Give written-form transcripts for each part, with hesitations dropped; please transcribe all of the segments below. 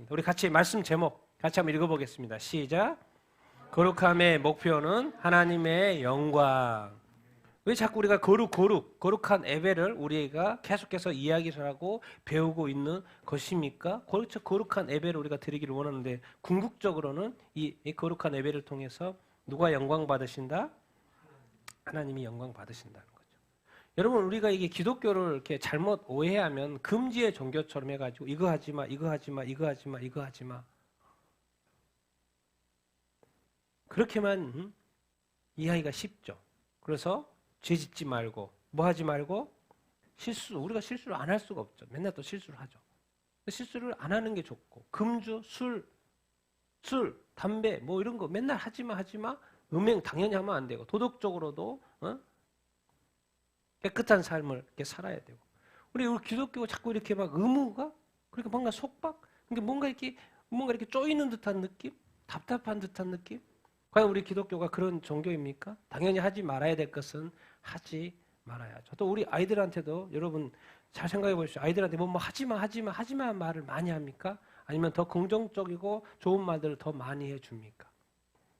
하겠습니다. 우리 같이 말씀 제목 같이 한번 읽어보겠습니다. 시작. 거룩함의 목표는 하나님의 영광. 왜 자꾸 우리가 거룩한 예배를 우리가 계속해서 이야기를 하고 배우고 있는 것입니까? 거룩한 예배를 우리가 드리기를 원하는데 궁극적으로는 이 거룩한 예배를 통해서 누가 영광 받으신다? 하나님이 영광 받으신다는 거죠. 여러분 우리가 이게 기독교를 이렇게 잘못 오해하면 금지의 종교처럼 해가지고 이거 하지 마, 이거 하지 마, 이거 하지 마, 이거 하지 마. 그렇게만 이해하기가 쉽죠. 그래서 죄 짓지 말고 뭐 하지 말고 우리가 실수를 안 할 수가 없죠. 맨날 또 실수를 하죠. 실수를 안 하는 게 좋고 금주, 술, 담배 뭐 이런 거 맨날 하지 마. 음행 당연히 하면 안 되고 도덕적으로도 깨끗한 삶을 이렇게 살아야 되고 우리 기독교가 자꾸 이렇게 막 의무가 그러니까 뭔가 속박 그러니까 뭔가 이렇게 쪼이는 듯한 느낌, 답답한 듯한 느낌. 과연 우리 기독교가 그런 종교입니까? 당연히 하지 말아야 될 것은 하지 말아야죠. 또 우리 아이들한테도 여러분 잘 생각해 보십시오. 아이들한테 뭐 하지 마 말을 많이 합니까? 아니면 더 긍정적이고 좋은 말들을 더 많이 해줍니까?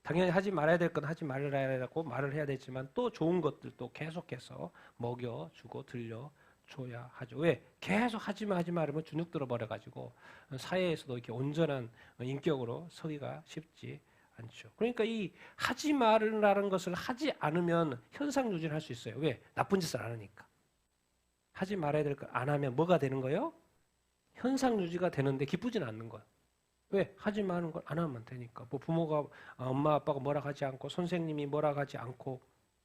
당연히 하지 말아야 될 건 하지 말라고 말을 해야 되지만 또 좋은 것들도 계속해서 먹여주고 들려줘야 하죠. 왜? 계속 하지 마 이러면 주눅 들어버려가지고 사회에서도 이렇게 온전한 인격으로 서기가 쉽지 않죠. 그러니까 이 하지 말라는 것을 하지 않으면 현상 유지를 할 수 있어요. 왜? 나쁜 짓을 안 하니까. 하지 말아야 될 걸 안 하면 뭐가 되는 거예요? 현상 유지가 되는데 기쁘지는 않는 거예요. 왜? 하지 말는 걸 안 하면 되니까. 뭐 부모가 엄마 아빠가 뭐라 하지 않고 선생님이 뭐라 하지 않고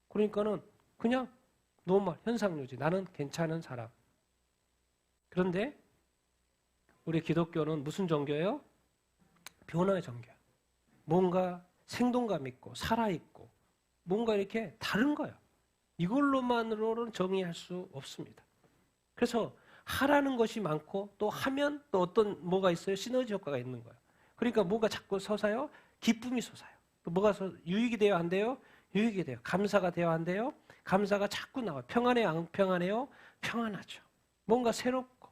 그러니까는 그냥 노멀 현상 유지. 나는 괜찮은 사람. 그런데 우리 기독교는 무슨 종교예요? 변화의 종교예요. 뭔가 생동감 있고 살아있고 뭔가 이렇게 다른 거예요. 이걸로만으로는 정의할 수 없습니다. 그래서 하라는 것이 많고 또 하면 또 어떤 뭐가 있어요? 시너지 효과가 있는 거예요. 그러니까 뭐가 자꾸 솟아요? 기쁨이 솟아요. 또 뭐가 유익이 돼요? 안 돼요? 유익이 돼요. 감사가 돼요? 안 돼요? 감사가 자꾸 나와요. 평안해요? 안 평안해요? 평안하죠. 뭔가 새롭고.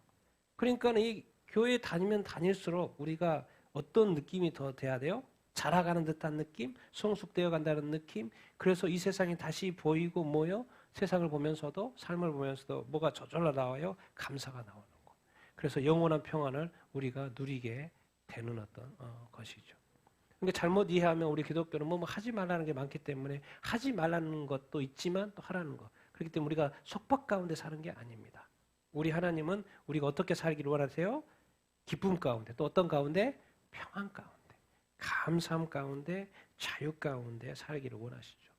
그러니까 이 교회 다니면 다닐수록 우리가 어떤 느낌이 더 돼야 돼요? 자라가는 듯한 느낌, 성숙되어 간다는 느낌. 그래서 이 세상이 다시 보이고 뭐요? 세상을 보면서도 삶을 보면서도 뭐가 저절로 나와요? 감사가 나오는 거. 그래서 영원한 평안을 우리가 누리게 되는 어떤 것이죠. 그러니까 잘못 이해하면 우리 기독교는 뭐 하지 말라는 게 많기 때문에 하지 말라는 것도 있지만 또 하라는 것. 그렇기 때문에 우리가 속박 가운데 사는 게 아닙니다. 우리 하나님은 우리가 어떻게 살기를 원하세요? 기쁨 가운데 또 어떤 가운데? 평안 가운데. 감사함 가운데 자유 가운데 살기를 원하시죠.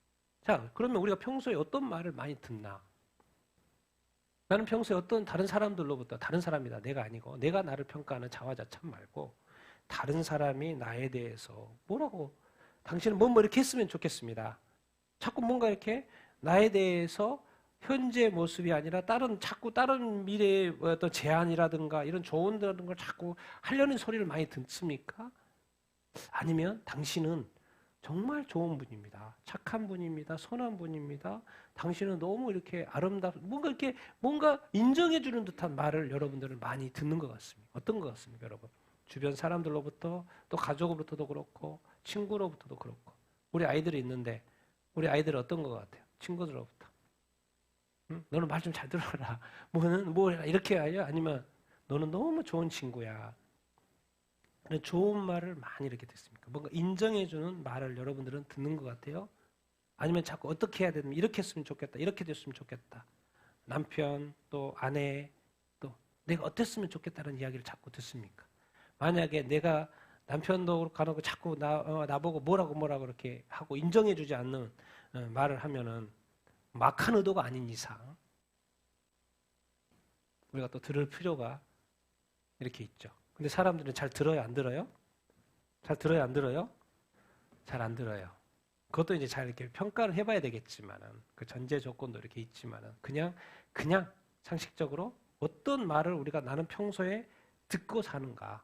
자, 그러면 우리가 평소에 어떤 말을 많이 듣나? 나는 평소에 어떤 다른 사람들로부터 다른 사람이다. 내가 아니고 내가 나를 평가하는 자화자찬 말고 다른 사람이 나에 대해서 뭐라고 당신은 뭐 이렇게 했으면 좋겠습니다. 자꾸 뭔가 이렇게 나에 대해서 현재 모습이 아니라 자꾸 다른 미래의 어떤 제안이라든가 이런 조언이라는 걸 자꾸 하려는 소리를 많이 듣습니까? 아니면 당신은 정말 좋은 분입니다. 착한 분입니다. 선한 분입니다. 당신은 너무 이렇게 뭔가 인정해주는 듯한 말을 여러분들은 많이 듣는 것 같습니다. 어떤 것 같습니까, 여러분? 주변 사람들로부터 또 가족으로부터도 그렇고 친구로부터도 그렇고 우리 아이들이 있는데 우리 아이들은 어떤 것 같아요? 친구들로부터. 응? 너는 말 좀 잘 들어라. 뭐 이렇게 해요? 아니면 너는 너무 좋은 친구야. 좋은 말을 많이 이렇게 듣습니까? 뭔가 인정해주는 말을 여러분들은 듣는 것 같아요? 아니면 자꾸 어떻게 해야 되면 이렇게 했으면 좋겠다, 이렇게 됐으면 좋겠다. 남편, 또 아내, 또 내가 어땠으면 좋겠다는 이야기를 자꾸 듣습니까? 만약에 내가 남편도 가놓고 자꾸 나보고 뭐라고 이렇게 하고 인정해주지 않는 말을 하면은 막한 의도가 아닌 이상 우리가 또 들을 필요가 이렇게 있죠. 근데 사람들은 잘 들어요, 안 들어요? 잘 들어요, 안 들어요? 잘 안 들어요. 그것도 이제 잘 이렇게 평가를 해봐야 되겠지만은 그 전제 조건도 이렇게 있지만은 그냥 상식적으로 어떤 말을 우리가 나는 평소에 듣고 사는가.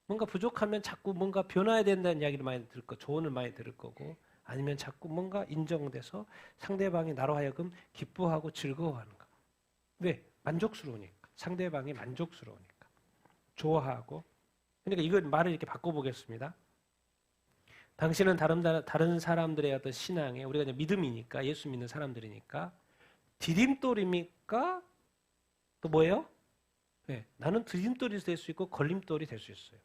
뭔가 부족하면 자꾸 뭔가 변화해야 된다는 이야기를 많이 들을 거, 조언을 많이 들을 거고 아니면 자꾸 뭔가 인정돼서 상대방이 나로 하여금 기뻐하고 즐거워하는가. 왜? 만족스러우니까. 상대방이 만족스러우니까. 좋아하고. 그러니까 이걸 말을 이렇게 바꿔보겠습니다. 당신은 다른 사람들의 어떤 신앙에, 우리가 이제 믿음이니까, 예수 믿는 사람들이니까 디딤돌입니까? 또 뭐예요? 네, 나는 디딤돌이 될 수 있고 걸림돌이 될 수 있어요.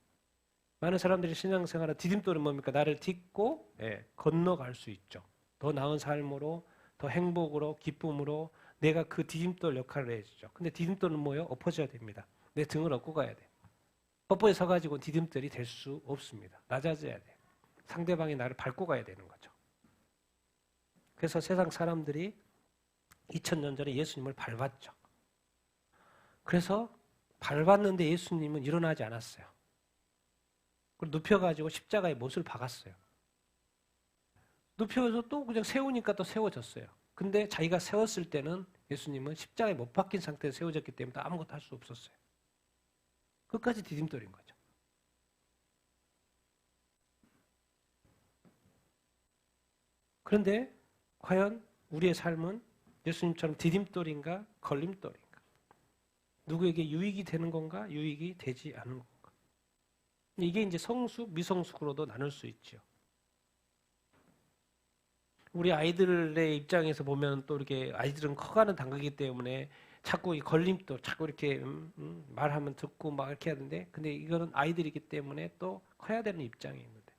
많은 사람들이 신앙생활은 디딤돌은 뭡니까? 나를 딛고 건너갈 수 있죠. 더 나은 삶으로, 더 행복으로, 기쁨으로 내가 그 디딤돌 역할을 해주죠. 근데 디딤돌은 뭐예요? 엎어져야 됩니다. 내 등을 업고 가야 돼요. 뻣뻣이 서가지고 디딤돌이 될 수 없습니다. 낮아져야 돼요. 상대방이 나를 밟고 가야 되는 거죠. 그래서 세상 사람들이 2000년 전에 예수님을 밟았죠. 그래서 밟았는데 예수님은 일어나지 않았어요. 그리고 눕혀가지고 십자가에 못을 박았어요. 눕혀서 또 그냥 세우니까 또 세워졌어요. 근데 자기가 세웠을 때는 예수님은 십자가에 못 박힌 상태에서 세워졌기 때문에 아무것도 할 수 없었어요. 끝까지 디딤돌인 거죠. 그런데 과연 우리의 삶은 예수님처럼 디딤돌인가 걸림돌인가? 누구에게 유익이 되는 건가? 유익이 되지 않은 건가? 이게 이제 성숙, 미성숙으로도 나눌 수 있죠. 우리 아이들의 입장에서 보면 또 이렇게 아이들은 커가는 단계이기 때문에 자꾸 이 걸림돌, 자꾸 이렇게 말하면 듣고 막 이렇게 하는데, 근데 이거는 아이들이기 때문에 또 커야 되는 입장에 있는데.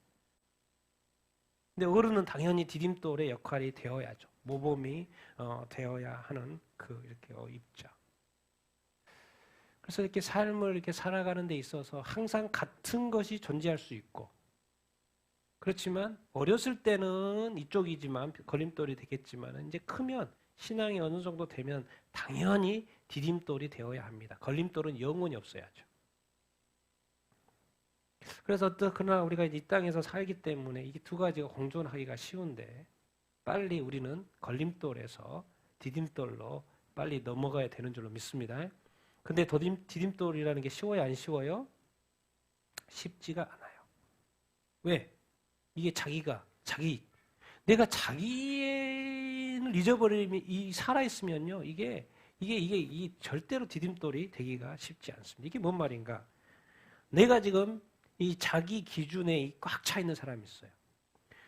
근데 어른은 당연히 디딤돌의 역할이 되어야죠. 모범이 되어야 하는 그 이렇게 입장. 그래서 이렇게 삶을 이렇게 살아가는 데 있어서 항상 같은 것이 존재할 수 있고, 그렇지만 어렸을 때는 이쪽이지만 걸림돌이 되겠지만 이제 크면 신앙이 어느 정도 되면 당연히 디딤돌이 되어야 합니다. 걸림돌은 영원히 없어야죠. 그래서 그러나 우리가 이 땅에서 살기 때문에 이게 두 가지가 공존하기가 쉬운데 빨리 우리는 걸림돌에서 디딤돌로 빨리 넘어가야 되는 줄로 믿습니다. 근데 디딤돌이라는 게 쉬워요, 안 쉬워요? 쉽지가 않아요. 왜? 이게 내가 자기를 잊어버리면, 살아있으면요, 이게 절대로 디딤돌이 되기가 쉽지 않습니다. 이게 뭔 말인가? 내가 지금 이 자기 기준에 꽉 차 있는 사람이 있어요.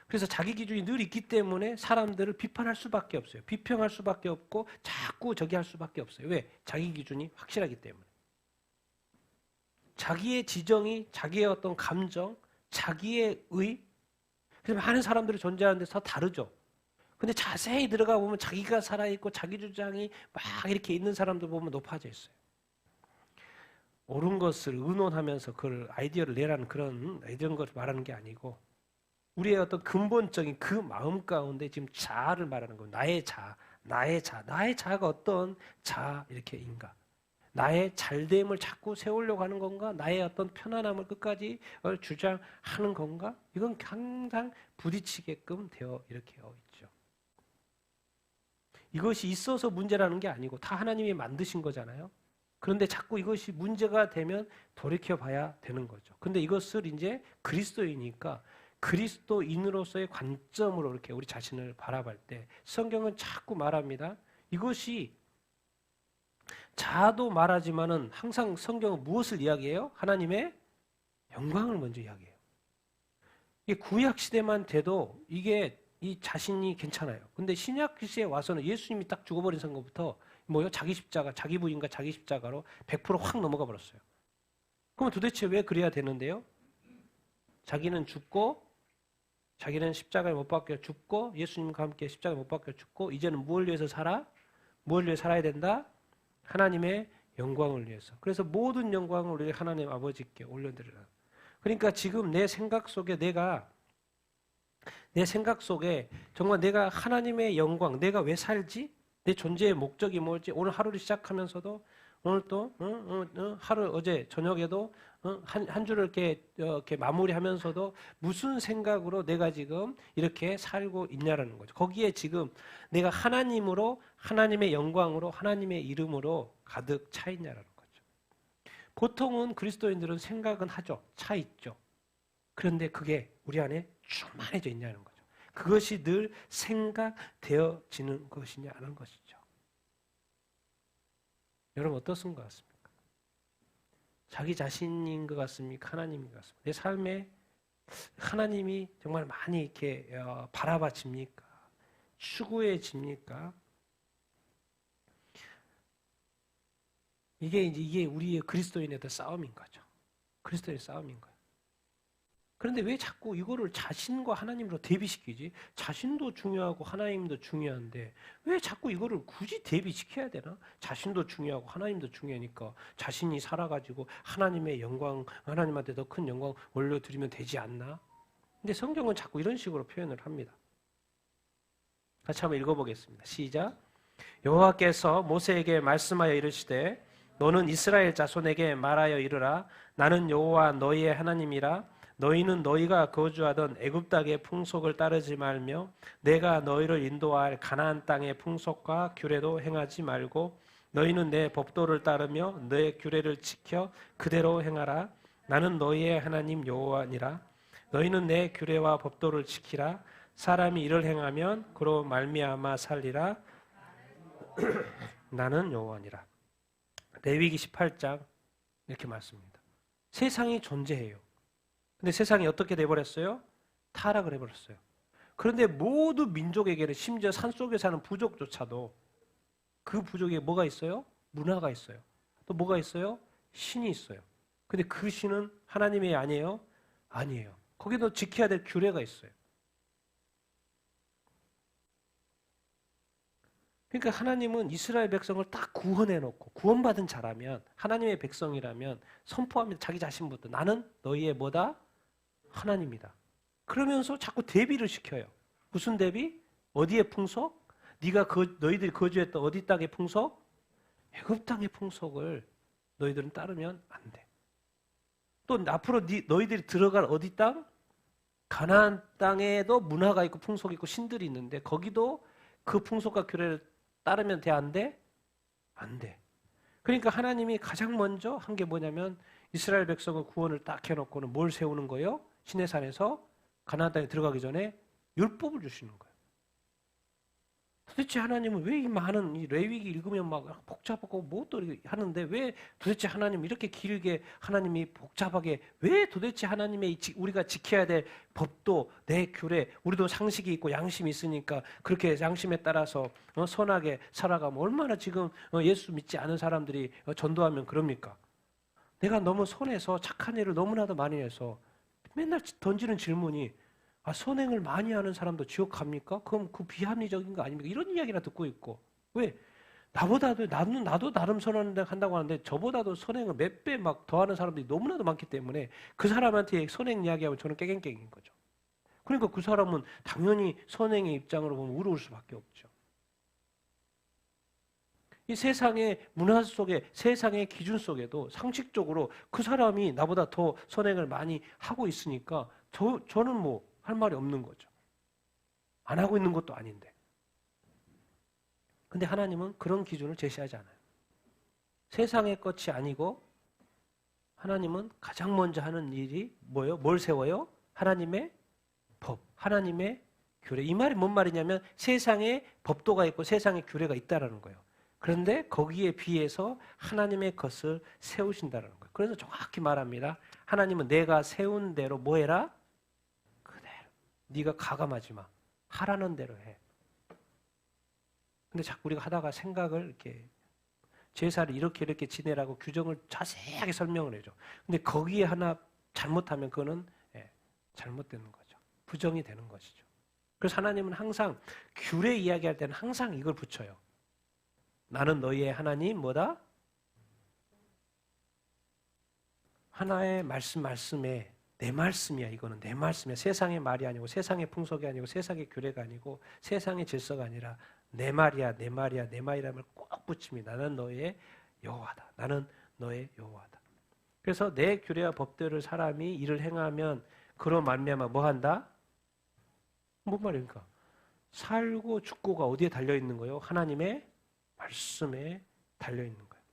그래서 자기 기준이 늘 있기 때문에 사람들을 비판할 수밖에 없어요. 비평할 수밖에 없고 자꾸 저기 할 수밖에 없어요. 왜? 자기 기준이 확실하기 때문에. 자기의 지정이, 자기의 어떤 감정, 자기의 그래서 많은 사람들이 존재하는데 다 다르죠. 근데 자세히 들어가 보면 자기가 살아있고 자기 주장이 막 이렇게 있는 사람들 보면 높아져 있어요. 옳은 것을 의논하면서 그걸 아이디어를 내라는 이런 걸 말하는 게 아니고 우리의 어떤 근본적인 그 마음 가운데 지금 자아를 말하는 거예요. 나의 자아가 어떤 이렇게인가? 나의 잘됨을 자꾸 세우려고 하는 건가? 나의 어떤 편안함을 끝까지 주장하는 건가? 이건 항상 부딪히게끔 이렇게 있죠. 이것이 있어서 문제라는 게 아니고 다 하나님이 만드신 거잖아요. 그런데 자꾸 이것이 문제가 되면 돌이켜봐야 되는 거죠. 근데 이것을 이제 그리스도이니까 그리스도인으로서의 관점으로 이렇게 우리 자신을 바라볼 때 성경은 자꾸 말합니다. 이것이 자아도 말하지만은 항상 성경은 무엇을 이야기해요? 하나님의 영광을 먼저 이야기해요. 이게 구약 시대만 돼도 이게 이 자신이 괜찮아요. 근데 신약 시대에 와서는 예수님이 딱 죽어버린 순간부터 뭐요? 자기 십자가, 자기 부인과 자기 십자가로 100% 확 넘어가 버렸어요. 그럼 도대체 왜 그래야 되는데요? 자기는 죽고, 자기는 십자가에 못 박혀 죽고, 예수님과 함께 십자가에 못 박혀 죽고, 이제는 무엇을 위해서 살아? 무엇을 위해 살아야 된다? 하나님의 영광을 위해서. 그래서 모든 영광을 우리 하나님 아버지께 올려드리라. 그러니까 지금 내 생각 속에 정말 내가 하나님의 영광, 내가 왜 살지? 내 존재의 목적이 뭘지? 오늘 하루를 시작하면서도 오늘 또 하루 어제 저녁에도 한 주를 이렇게 마무리하면서도 무슨 생각으로 내가 지금 이렇게 살고 있냐라는 거죠. 거기에 지금 내가 하나님으로, 하나님의 영광으로, 하나님의 이름으로 가득 차 있냐라는 거죠. 보통은 그리스도인들은 생각은 하죠. 차 있죠. 그런데 그게 우리 안에 충만해져 있냐는 거죠. 그것이 늘 생각되어지는 것이냐는 것이죠. 여러분 어떻습니까? 자기 자신인 것 같습니까? 하나님인 것 같습니까? 내 삶에 하나님이 정말 많이 이렇게 바라봐집니까? 추구해집니까? 이게 우리의 그리스도인의 싸움인 거죠. 그리스도의 싸움인 거예요. 그런데 왜 자꾸 이거를 자신과 하나님으로 대비시키지? 자신도 중요하고 하나님도 중요한데 왜 자꾸 이거를 굳이 대비시켜야 되나? 자신도 중요하고 하나님도 중요하니까 자신이 살아가지고 하나님의 영광, 하나님한테 더 큰 영광 올려드리면 되지 않나? 근데 성경은 자꾸 이런 식으로 표현을 합니다. 같이 한번 읽어보겠습니다. 시작. 여호와께서 모세에게 말씀하여 이르시되 너는 이스라엘 자손에게 말하여 이르라. 나는 여호와 너희의 하나님이라. 너희는 너희가 거주하던 애굽 땅의 풍속을 따르지 말며 내가 너희를 인도할 가나안 땅의 풍속과 규례도 행하지 말고 너희는 내 법도를 따르며 내 규례를 지켜 그대로 행하라. 나는 너희의 하나님 여호와니라. 너희는 내 규례와 법도를 지키라. 사람이 이를 행하면 그로 말미암아 살리라. 나는 여호와니라. 레위기 18장 이렇게 말씀합니다. 세상이 존재해요. 근데 세상이 어떻게 돼버렸어요? 타락을 해버렸어요. 그런데 모두 민족에게는 심지어 산속에 사는 부족조차도 그 부족에 뭐가 있어요? 문화가 있어요. 또 뭐가 있어요? 신이 있어요. 근데 그 신은 하나님이 아니에요? 아니에요. 거기도 지켜야 될 규례가 있어요. 그러니까 하나님은 이스라엘 백성을 딱 구원해놓고 구원받은 자라면 하나님의 백성이라면 선포합니다. 자기 자신부터 나는 너희의 뭐다? 하나님이다. 그러면서 자꾸 대비를 시켜요. 무슨 대비? 어디의 풍속? 너희들이 거주했던 어디 땅의 풍속? 애굽 땅의 풍속을 너희들은 따르면 안 돼. 또 앞으로 너희들이 들어갈 어디 땅? 가나안 땅에도 문화가 있고 풍속이 있고 신들이 있는데 거기도 그 풍속과 규례를 따르면 돼? 안 돼? 안 돼. 그러니까 하나님이 가장 먼저 한 게 뭐냐면 이스라엘 백성을 구원을 딱 해놓고는 뭘 세우는 거예요? 시내산에서 가나안 땅에 들어가기 전에 율법을 주시는 거예요. 도대체 하나님은 왜 이 많은 이 레위기 읽으면 막 복잡하고 뭐 또 하는데 왜 도대체 하나님 이렇게 길게 하나님이 복잡하게 왜 도대체 하나님의 우리가 지켜야 될 법도 내 규례 우리도 상식이 있고 양심이 있으니까 그렇게 양심에 따라서 선하게 살아가면 얼마나 지금 예수 믿지 않은 사람들이 전도하면 그럽니까? 내가 너무 선해서 착한 일을 너무나도 많이 해서 맨날 던지는 질문이 선행을 많이 하는 사람도 지옥 갑니까? 그럼 그 비합리적인 거 아닙니까? 이런 이야기나 듣고 있고. 왜? 나도 나름 선행한다고 하는데 저보다도 선행을 몇 배 막 더하는 사람들이 너무나도 많기 때문에 그 사람한테 선행 이야기하면 저는 깨갱깨갱인 거죠. 그러니까 그 사람은 당연히 선행의 입장으로 보면 우러울 수밖에 없죠. 이 세상의 문화 속에 세상의 기준 속에도 상식적으로 그 사람이 나보다 더 선행을 많이 하고 있으니까 저는 뭐 할 말이 없는 거죠. 안 하고 있는 것도 아닌데. 근데 하나님은 그런 기준을 제시하지 않아요. 세상의 것이 아니고 하나님은 가장 먼저 하는 일이 뭐예요? 뭘 세워요? 하나님의 법, 하나님의 규례. 이 말이 뭔 말이냐면 세상에 법도가 있고 세상에 규례가 있다라는 거예요. 그런데 거기에 비해서 하나님의 것을 세우신다는 거예요. 그래서 정확히 말합니다. 하나님은 내가 세운 대로 뭐 해라? 네가 가감하지 마. 하라는 대로 해. 근데 자꾸 우리가 하다가 생각을 이렇게 제사를 이렇게 지내라고 규정을 자세하게 설명을 해줘. 근데 거기에 하나 잘못하면 그거는 잘못되는 거죠. 부정이 되는 것이죠. 그래서 하나님은 항상 규례 이야기할 때는 항상 이걸 붙여요. 나는 너희의 하나님 뭐다? 하나의 말씀에 내 말씀이야. 이거는 내 말씀이야. 세상의 말이 아니고 세상의 풍속이 아니고 세상의 규례가 아니고 세상의 질서가 아니라 내 말이야. 내 말이야. 내 말이라는 걸 꼭 붙입니다. 나는 너의 여호와다. 나는 너의 여호와다. 그래서 내 규례와 법대로 사람이 일을 행하면 그로 말미암아 뭐 한다? 뭔 말입니까? 살고 죽고가 어디에 달려있는 거예요? 하나님의 말씀에 달려있는 거예요.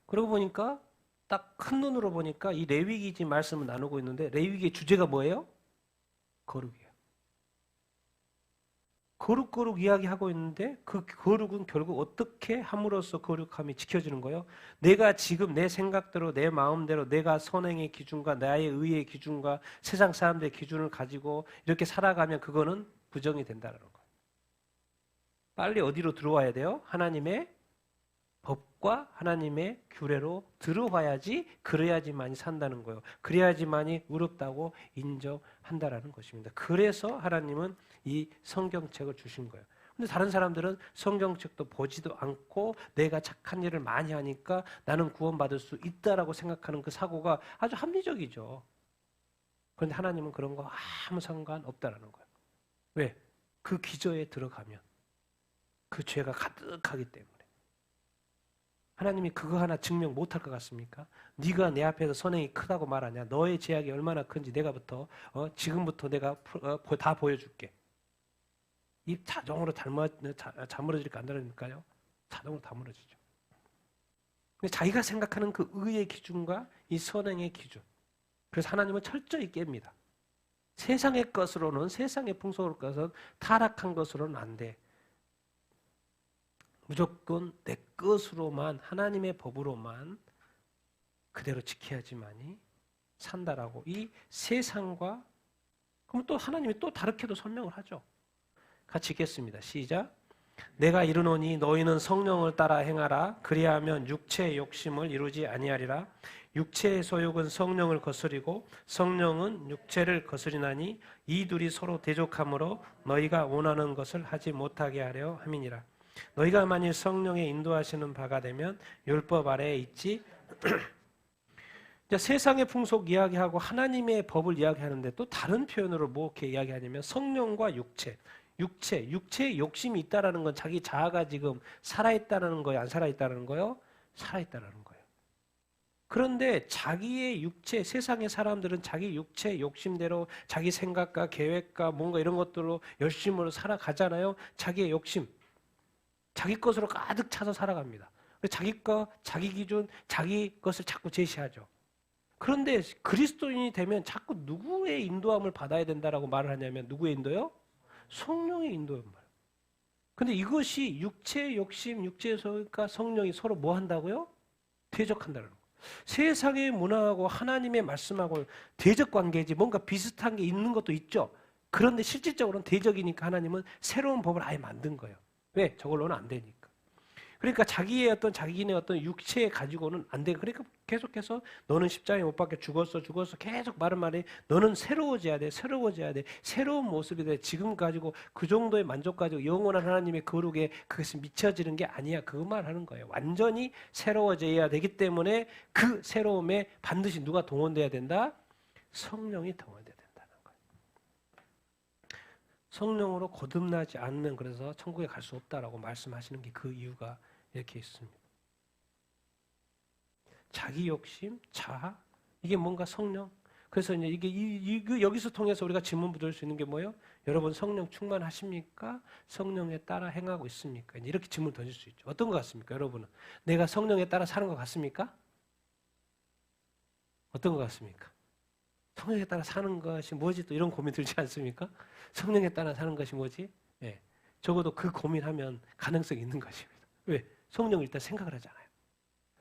그러고 보니까 딱 큰 눈으로 보니까 이 레위기 말씀을 나누고 있는데 레위기의 주제가 뭐예요? 거룩이에요. 거룩 이야기하고 있는데 그 거룩은 결국 어떻게 함으로써 거룩함이 지켜지는 거예요? 내가 지금 내 생각대로 내 마음대로 내가 선행의 기준과 나의 의의 기준과 세상 사람들의 기준을 가지고 이렇게 살아가면 그거는 부정이 된다는 거예요. 빨리 어디로 들어와야 돼요? 하나님의 법과 하나님의 규례로 들어와야지, 그래야지만이 산다는 거예요. 그래야지만이 의롭다고 인정한다라는 것입니다. 그래서 하나님은 이 성경책을 주신 거예요. 근데 다른 사람들은 성경책도 보지도 않고 내가 착한 일을 많이 하니까 나는 구원받을 수 있다라고 생각하는 그 사고가 아주 합리적이죠. 그런데 하나님은 그런 거 아무 상관없다라는 거예요. 왜? 그 기저에 들어가면 그 죄가 가득하기 때문에. 하나님이 그거 하나 증명 못할 것 같습니까? 네가 내 앞에서 선행이 크다고 말하냐? 너의 죄악이 얼마나 큰지 내가부터 지금부터 내가 다 보여줄게. 입 자동으로 자물어질까 안 그러니까요? 자동으로 다 무너지죠. 근데 자기가 생각하는 그 의의 기준과 이 선행의 기준. 그래서 하나님은 철저히 깹니다. 세상의 것으로는, 세상의 풍속을 것은 타락한 것으로는 안 돼. 무조건 내 것으로만, 하나님의 법으로만 그대로 지켜야지만이 산다라고. 이 세상과, 그럼 또 하나님이 또 다르게도 설명을 하죠. 같이 읽겠습니다. 시작. 내가 이르노니 너희는 성령을 따라 행하라. 그리하면 육체의 욕심을 이루지 아니하리라. 육체의 소욕은 성령을 거스리고 성령은 육체를 거스리나니 이 둘이 서로 대적하므로 너희가 원하는 것을 하지 못하게 하려 함이니라. 너희가 만일 성령의 인도하시는 바가 되면 율법 아래에 있지. 세상의 풍속 이야기하고 하나님의 법을 이야기하는데 또 다른 표현으로 뭐 이렇게 이야기하냐면 성령과 육체의 욕심이 있다라는 건 자기 자아가 지금 살아있다는 거예요? 안 살아있다는 거예요? 살아있다는 거예요. 그런데 자기의 육체, 세상의 사람들은 자기 육체의 욕심대로 자기 생각과 계획과 뭔가 이런 것들로 열심으로 살아가잖아요. 자기의 욕심, 자기 것으로 가득 차서 살아갑니다. 자기 것, 자기 기준, 자기 것을 자꾸 제시하죠. 그런데 그리스도인이 되면 자꾸 누구의 인도함을 받아야 된다라고 말을 하냐면 누구의 인도요? 성령의 인도란 말이에요. 근데 이것이 육체의 욕심, 육체의 소유과 성령이 서로 뭐 한다고요? 대적한다는 거예요. 세상의 문화하고 하나님의 말씀하고 대적 관계지, 뭔가 비슷한 게 있는 것도 있죠. 그런데 실질적으로는 대적이니까 하나님은 새로운 법을 아예 만든 거예요. 왜? 저걸로는 안 되니까. 그러니까 자기의 자기네 육체에 가지고는 안 돼. 그러니까 계속해서 너는 십자가에 못 박혀 죽었어 계속 말해. 너는 새로워져야 돼. 새로운 모습이 돼. 지금 가지고 그 정도의 만족 가지고 영원한 하나님의 거룩에 그것이 미쳐지는 게 아니야. 그것만 하는 거예요. 완전히 새로워져야 되기 때문에 그 새로움에 반드시 누가 동원돼야 된다? 성령이 동원돼야 된다는 거예요. 성령으로 거듭나지 않으면 그래서 천국에 갈 수 없다라고 말씀하시는 게 그 이유가 이렇게 있습니다. 자기 욕심, 자아, 이게 뭔가 성령. 그래서 이제 이게 여기서 통해서 우리가 질문 붙을 수 있는 게 뭐예요? 여러분 성령 충만하십니까? 성령에 따라 행하고 있습니까? 이렇게 질문 던질 수 있죠. 어떤 것 같습니까, 여러분은? 내가 성령에 따라 사는 것 같습니까? 어떤 것 같습니까? 성령에 따라 사는 것이 뭐지? 또 이런 고민 들지 않습니까? 성령에 따라 사는 것이 뭐지? 예. 적어도 그 고민하면 가능성이 있는 것입니다. 왜? 성령을 일단 생각을 하잖아요.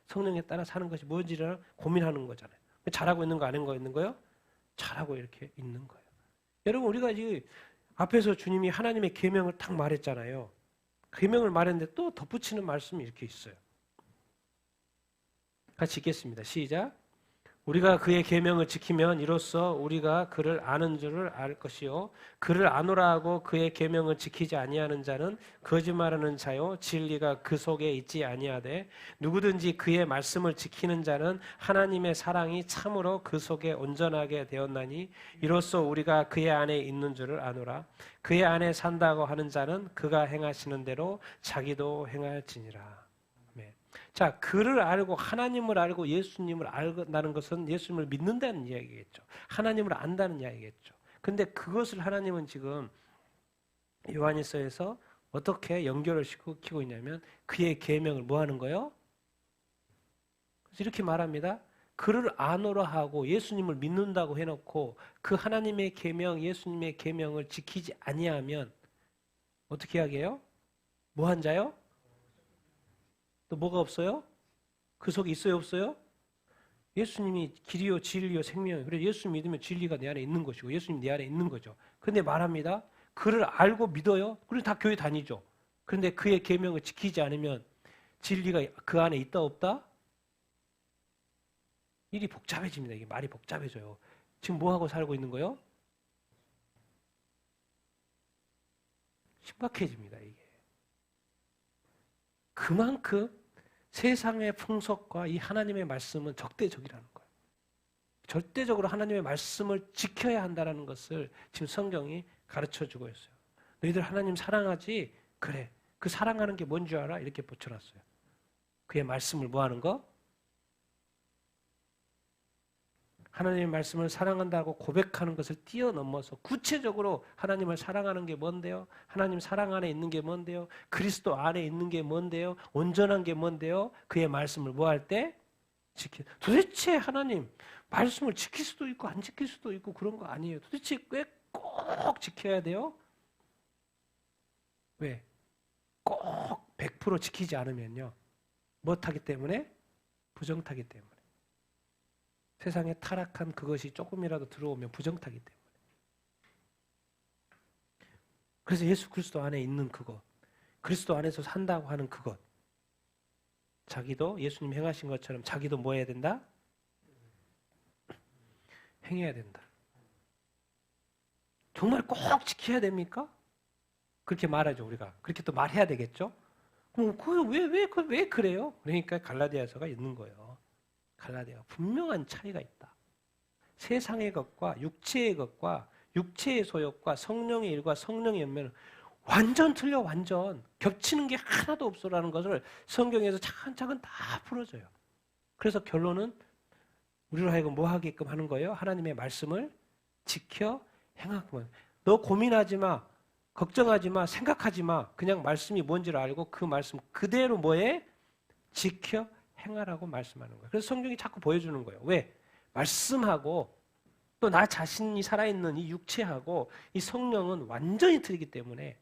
성령에 따라 사는 것이 뭔지를 고민하는 거잖아요. 잘하고 있는 거 아닌 있는 거요? 잘하고 이렇게 있는 거예요. 여러분 우리가 지금 앞에서 주님이 하나님의 계명을 딱 말했잖아요. 계명을 말했는데 또 덧붙이는 말씀이 이렇게 있어요. 같이 읽겠습니다. 시작. 우리가 그의 계명을 지키면 이로써 우리가 그를 아는 줄을 알 것이요 그를 아노라 하고 그의 계명을 지키지 아니하는 자는 거짓말하는 자요 진리가 그 속에 있지 아니하되 누구든지 그의 말씀을 지키는 자는 하나님의 사랑이 참으로 그 속에 온전하게 되었나니 이로써 우리가 그의 안에 있는 줄을 아노라. 그의 안에 산다고 하는 자는 그가 행하시는 대로 자기도 행할지니라. 자, 그를 알고 하나님을 알고 예수님을 알다는 것은 예수님을 믿는다는 이야기겠죠. 하나님을 안다는 이야기겠죠. 근데 그것을 하나님은 지금 요한일서에서 어떻게 연결을 시키고 있냐면 그의 계명을 뭐 하는 거예요? 그래서 이렇게 말합니다. 그를 아노라 하고 예수님을 믿는다고 해놓고 그 하나님의 계명, 예수님의 계명을 지키지 아니하면 어떻게 이야기해요? 뭐한 자요? 또 뭐가 없어요? 그 속에 있어요, 없어요? 예수님이 길이요, 진리요, 생명이요. 그래서 예수 믿으면 진리가 내 안에 있는 것이고 예수님 내 안에 있는 거죠. 근데 말합니다. 그를 알고 믿어요. 그래서 다 교회 다니죠. 그런데 그의 계명을 지키지 않으면 진리가 그 안에 있다 없다? 일이 복잡해집니다. 이게 말이 복잡해져요. 지금 뭐 하고 살고 있는 거요? 심각해집니다, 이게. 그만큼 세상의 풍속과 이 하나님의 말씀은 적대적이라는 거예요. 절대적으로 하나님의 말씀을 지켜야 한다는 것을 지금 성경이 가르쳐주고 있어요. 너희들 하나님 사랑하지? 그래. 그 사랑하는 게 뭔지 알아? 이렇게 붙여놨어요. 그의 말씀을 뭐 하는 거? 하나님의 말씀을 사랑한다고 고백하는 것을 뛰어넘어서 구체적으로 하나님을 사랑하는 게 뭔데요? 하나님 사랑 안에 있는 게 뭔데요? 그리스도 안에 있는 게 뭔데요? 온전한 게 뭔데요? 그의 말씀을 뭐 할 때? 도대체 하나님 말씀을 지킬 수도 있고 안 지킬 수도 있고 그런 거 아니에요. 도대체 왜 꼭 지켜야 돼요? 왜? 꼭 100% 지키지 않으면요. 못하기 때문에? 부정타기 때문에. 세상에 타락한 그것이 조금이라도 들어오면 부정타기 때문에. 그래서 예수 그리스도 안에 있는 그것, 그리스도 안에서 산다고 하는 그것, 자기도 예수님 행하신 것처럼 자기도 뭐 해야 된다? 행해야 된다. 정말 꼭 지켜야 됩니까? 그렇게 말하죠, 우리가. 그렇게 또 말해야 되겠죠? 그럼 왜 그래요? 그러니까 갈라디아서가 있는 거예요. 갈라디아가 분명한 차이가 있다. 세상의 것과 육체의 것과 육체의 소욕과 성령의 일과 성령의 연면은 완전 틀려, 완전. 겹치는 게 하나도 없어라는 것을 성경에서 차근차근 다 풀어줘요. 그래서 결론은 우리로 하여금 뭐 하게끔 하는 거예요? 하나님의 말씀을 지켜 행하고. 너 고민하지 마. 걱정하지 마. 생각하지 마. 그냥 말씀이 뭔지를 알고 그 말씀 그대로 뭐해? 지켜 행하라고 말씀하는 거예요. 그래서 성경이 자꾸 보여주는 거예요. 왜? 말씀하고 또 나 자신이 살아있는 이 육체하고 이 성령은 완전히 틀리기 때문에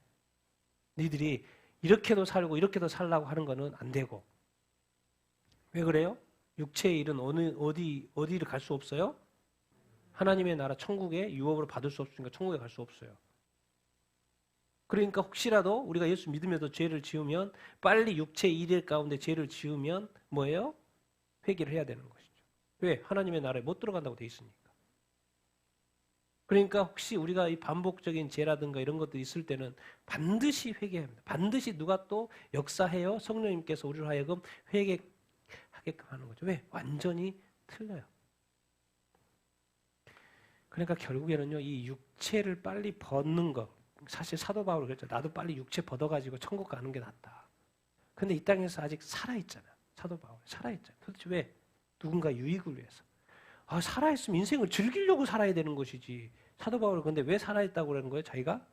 너희들이 이렇게도 살고 이렇게도 살라고 하는 거는 안 되고. 왜 그래요? 육체의 일은 어디를 갈 수 없어요? 하나님의 나라 천국에 유업으로 받을 수 없으니까 천국에 갈 수 없어요. 그러니까 혹시라도 우리가 예수 믿으면서 죄를 지으면 빨리 육체의 일일 가운데 죄를 지으면 뭐예요? 회개를 해야 되는 것이죠. 왜? 하나님의 나라에 못 들어간다고 돼 있으니까. 그러니까 혹시 우리가 이 반복적인 죄라든가 이런 것들이 있을 때는 반드시 회개해야 합니다. 반드시 누가 또 역사해요? 성령님께서 우리를 하여금 회개하게끔 하는 거죠. 왜? 완전히 틀려요. 그러니까 결국에는요, 이 육체를 빨리 벗는 것. 사실 사도 바울이 그랬죠. 나도 빨리 육체 벗어가지고 천국 가는 게 낫다. 근데 이 땅에서 아직 살아있잖아. 사도 바울 살아있잖아. 도대체 왜? 누군가 유익을 위해서. 살아있으면 인생을 즐기려고 살아야 되는 것이지. 사도 바울은 근데 왜 살아있다고 그러는 거예요? 자기가?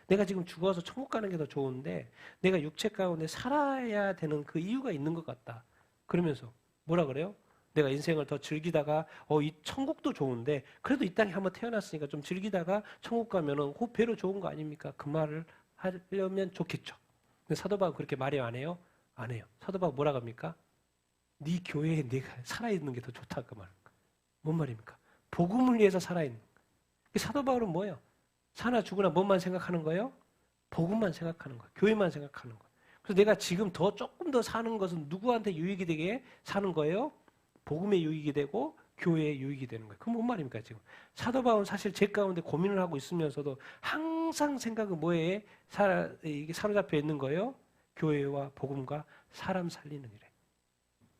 내가 지금 죽어서 천국 가는 게 더 좋은데 내가 육체 가운데 살아야 되는 그 이유가 있는 것 같다. 그러면서 뭐라 그래요? 내가 인생을 더 즐기다가 이 천국도 좋은데 그래도 이 땅에 한번 태어났으니까 좀 즐기다가 천국 가면은 그 배로 좋은 거 아닙니까? 그 말을 하려면 좋겠죠. 근데 사도 바울은 그렇게 말해요, 안 해요? 안 해요. 사도 바울은 뭐라 합니까? 네 교회에 내가 살아있는 게 더 좋다 그 말. 뭔 말입니까? 복음을 위해서 살아있는 거예요. 사도 바울은 뭐예요? 사나 죽으나 뭔만 생각하는 거예요? 복음만 생각하는 거예요. 교회만 생각하는 거예요. 그래서 내가 지금 조금 더 사는 것은 누구한테 유익이 되게 사는 거예요? 복음의 유익이 되고 교회의 유익이 되는 거예요. 그럼 뭔 말입니까 지금? 사도 바울은 사실 제 가운데 고민을 하고 있으면서도 항상 생각은 뭐에 이게 사로잡혀 있는 거예요? 교회와 복음과 사람 살리는 일에.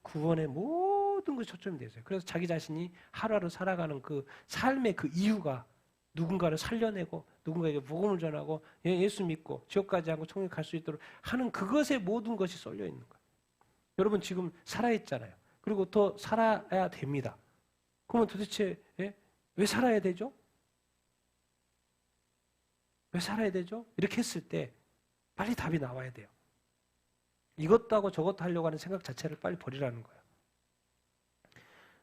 구원의 모든 것이 초점이 되어 있어요. 그래서 자기 자신이 하루하루 살아가는 그 삶의 그 이유가 누군가를 살려내고 누군가에게 복음을 전하고 예수 믿고 지옥까지 하고 천국에 갈 수 있도록 하는 그것에 모든 것이 쏠려 있는 거예요. 여러분 지금 살아있잖아요. 그리고 더 살아야 됩니다. 그러면 도대체 왜 살아야 되죠? 왜 살아야 되죠? 이렇게 했을 때 빨리 답이 나와야 돼요. 이것도 하고 저것도 하려고 하는 생각 자체를 빨리 버리라는 거예요.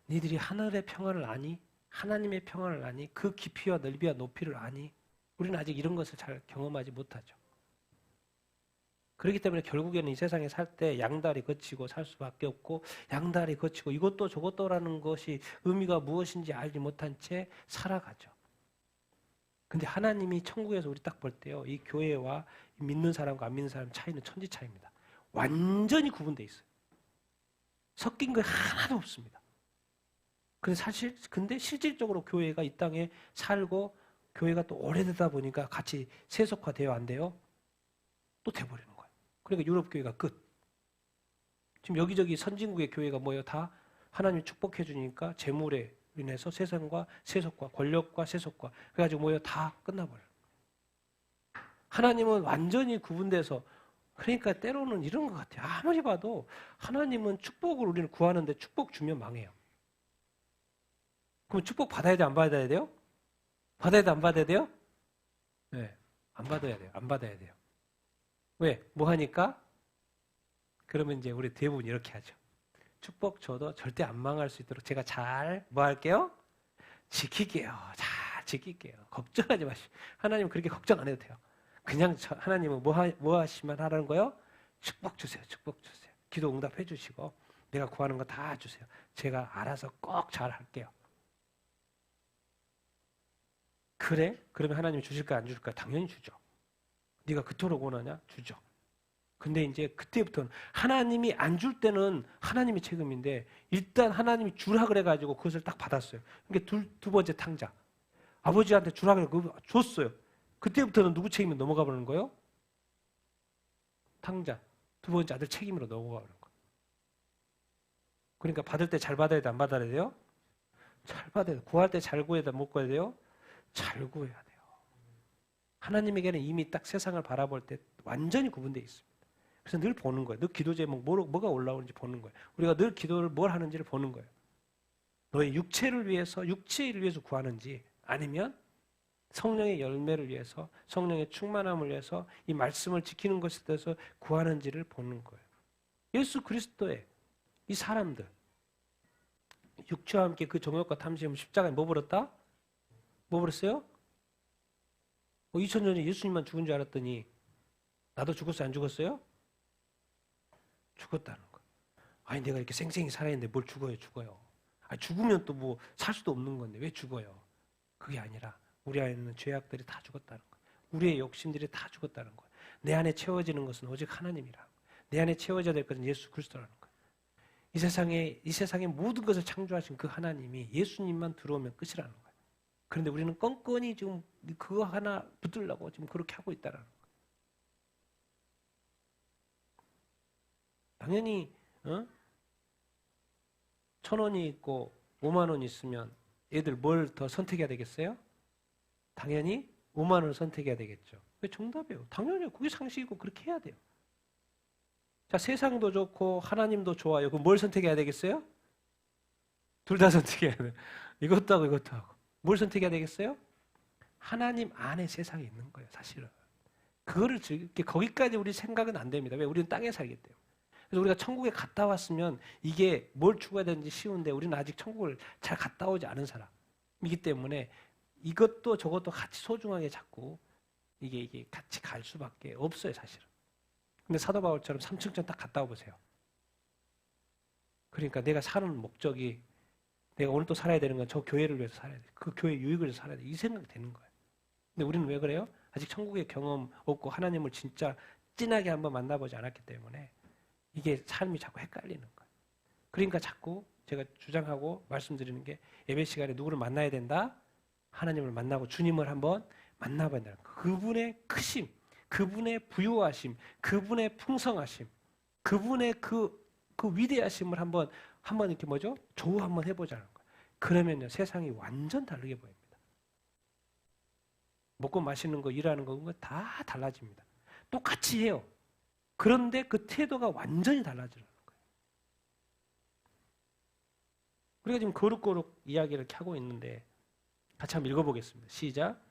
니들이 하늘의 평안을 아니? 하나님의 평안을 아니? 그 깊이와 넓이와 높이를 아니? 우리는 아직 이런 것을 잘 경험하지 못하죠. 그렇기 때문에 결국에는 이 세상에 살 때 양다리 거치고 살 수밖에 없고 양다리 거치고 이것도 저것도라는 것이 의미가 무엇인지 알지 못한 채 살아가죠. 근데 하나님이 천국에서 우리 딱 볼 때요. 이 교회와 믿는 사람과 안 믿는 사람 차이는 천지 차이입니다. 완전히 구분되어 있어요. 섞인 거 하나도 없습니다. 근데 실질적으로 교회가 이 땅에 살고 교회가 또 오래되다 보니까 같이 세속화돼요, 안 돼요? 또 돼버리는 거예요. 그러니까 유럽 교회가 끝. 지금 여기저기 선진국의 교회가 뭐예요? 다 하나님이 축복해 주니까 재물에 인해서 세상과 세속과 권력과 세속과 그래가지고 뭐예요? 다 끝나버려요. 하나님은 완전히 구분돼서 그러니까 때로는 이런 것 같아요. 아무리 봐도 하나님은 축복을 우리는 구하는데 축복 주면 망해요. 그럼 축복 받아야 돼? 안 받아야 돼요? 받아야 돼? 안 받아야 돼요? 네, 안 받아야 돼요. 안 받아야 돼요. 왜? 뭐 하니까? 그러면 이제 우리 대부분 이렇게 하죠. 축복 줘도 절대 안 망할 수 있도록 제가 잘 뭐 할게요? 지킬게요. 잘 지킬게요. 걱정하지 마시고. 하나님 그렇게 걱정 안 해도 돼요. 그냥 하나님은 뭐 하시면 하라는 거예요? 축복 주세요. 축복 주세요. 기도 응답해 주시고 내가 구하는 거 다 주세요. 제가 알아서 꼭 잘 할게요. 그래? 그러면 하나님이 주실까 안 주실까? 당연히 주죠. 네가 그토록 원하냐? 주죠. 근데 이제 그때부터는 하나님이 안 줄 때는 하나님의 책임인데 일단 하나님이 주라 그래가지고 그것을 딱 받았어요. 그러니까 두 번째 탕자. 아버지한테 주라 그래 줬어요. 그때부터는 누구 책임으로 넘어가 버리는 거예요? 탕자. 두 번째 아들 책임으로 넘어가 버리는 거예요. 그러니까 받을 때 잘 받아야 돼, 안 받아야 돼요? 잘 받아야 돼. 구할 때 잘 구해야 돼, 못 구해야 돼요? 잘 구해야 돼요. 하나님에게는 이미 딱 세상을 바라볼 때 완전히 구분되어 있습니다. 그래서 늘 보는 거예요. 늘 기도 제목 뭐가 올라오는지 보는 거예요. 우리가 늘 기도를 뭘 하는지를 보는 거예요. 너의 육체를 위해서 구하는지 아니면 성령의 열매를 위해서 성령의 충만함을 위해서 이 말씀을 지키는 것에 대해서 구하는지를 보는 거예요. 예수 그리스도의 이 사람들 육체와 함께 그 정욕과 탐심을 십자가에 뭐 버렸다? 뭐 버렸어요? 2000년 전에 예수님만 죽은 줄 알았더니 나도 죽었어요? 안 죽었어요? 죽었다는 거. 아니 내가 이렇게 생생히 살아있는데 뭘 죽어요. 아니, 죽으면 또 뭐 살 수도 없는 건데 왜 죽어요? 그게 아니라 우리 안에 있는 죄악들이 다 죽었다는 거. 우리의 욕심들이 다 죽었다는 거. 내 안에 채워지는 것은 오직 하나님이라. 내 안에 채워져야 될 것은 예수 그리스도라는 거. 이 세상의 모든 것을 창조하신 그 하나님이 예수님만 들어오면 끝이라는 거예요. 그런데 우리는 껌껌이 지금 그거 하나 붙들려고 지금 그렇게 하고 있다라는 거예요. 당연히 1,000원이 있고 5만 원이 있으면 애들 뭘 더 선택해야 되겠어요? 당연히 5만 원을 선택해야 되겠죠. 왜 정답이에요? 당연히 그게 상식이고 그렇게 해야 돼요. 자, 세상도 좋고 하나님도 좋아요. 그럼 뭘 선택해야 되겠어요? 둘 다 선택해야 돼요. 이것도 하고 이것도 하고. 뭘 선택해야 되겠어요? 하나님 안에 세상에 있는 거예요, 사실은. 그거를 거기까지 우리 생각은 안 됩니다. 왜? 우리는 땅에 살기 때문에. 그래서 우리가 천국에 갔다 왔으면 이게 뭘 추구해야 되는지 쉬운데 우리는 아직 천국을 잘 갔다 오지 않은 사람이기 때문에 이것도 저것도 같이 소중하게 잡고 이게 같이 갈 수밖에 없어요, 사실은. 근데 사도 바울처럼 삼층천 딱 갔다 와보세요. 그러니까 내가 사는 목적이 내가 오늘 또 살아야 되는 건 저 교회를 위해서 살아야 돼. 그 교회 유익을 위해서 살아야 돼. 이 생각이 되는 거예요. 근데 우리는 왜 그래요? 아직 천국의 경험 없고 하나님을 진짜 진하게 한번 만나보지 않았기 때문에 이게 삶이 자꾸 헷갈리는 거예요. 그러니까 자꾸 제가 주장하고 말씀드리는 게 예배 시간에 누구를 만나야 된다? 하나님을 만나고 주님을 한번 만나봐야 된다. 그분의 크심, 그분의 부유하심, 그분의 풍성하심, 그분의 그 위대하심을 한번 이렇게 조우 한번 해보자는 거예요. 그러면요, 세상이 완전 다르게 보입니다. 먹고 마시는 거, 일하는 거, 그런 거 다 달라집니다. 똑같이 해요. 그런데 그 태도가 완전히 달라지는 거예요. 우리가 지금 거룩거룩 이야기를 이렇게 하고 있는데 같이 한번 읽어보겠습니다. 시작.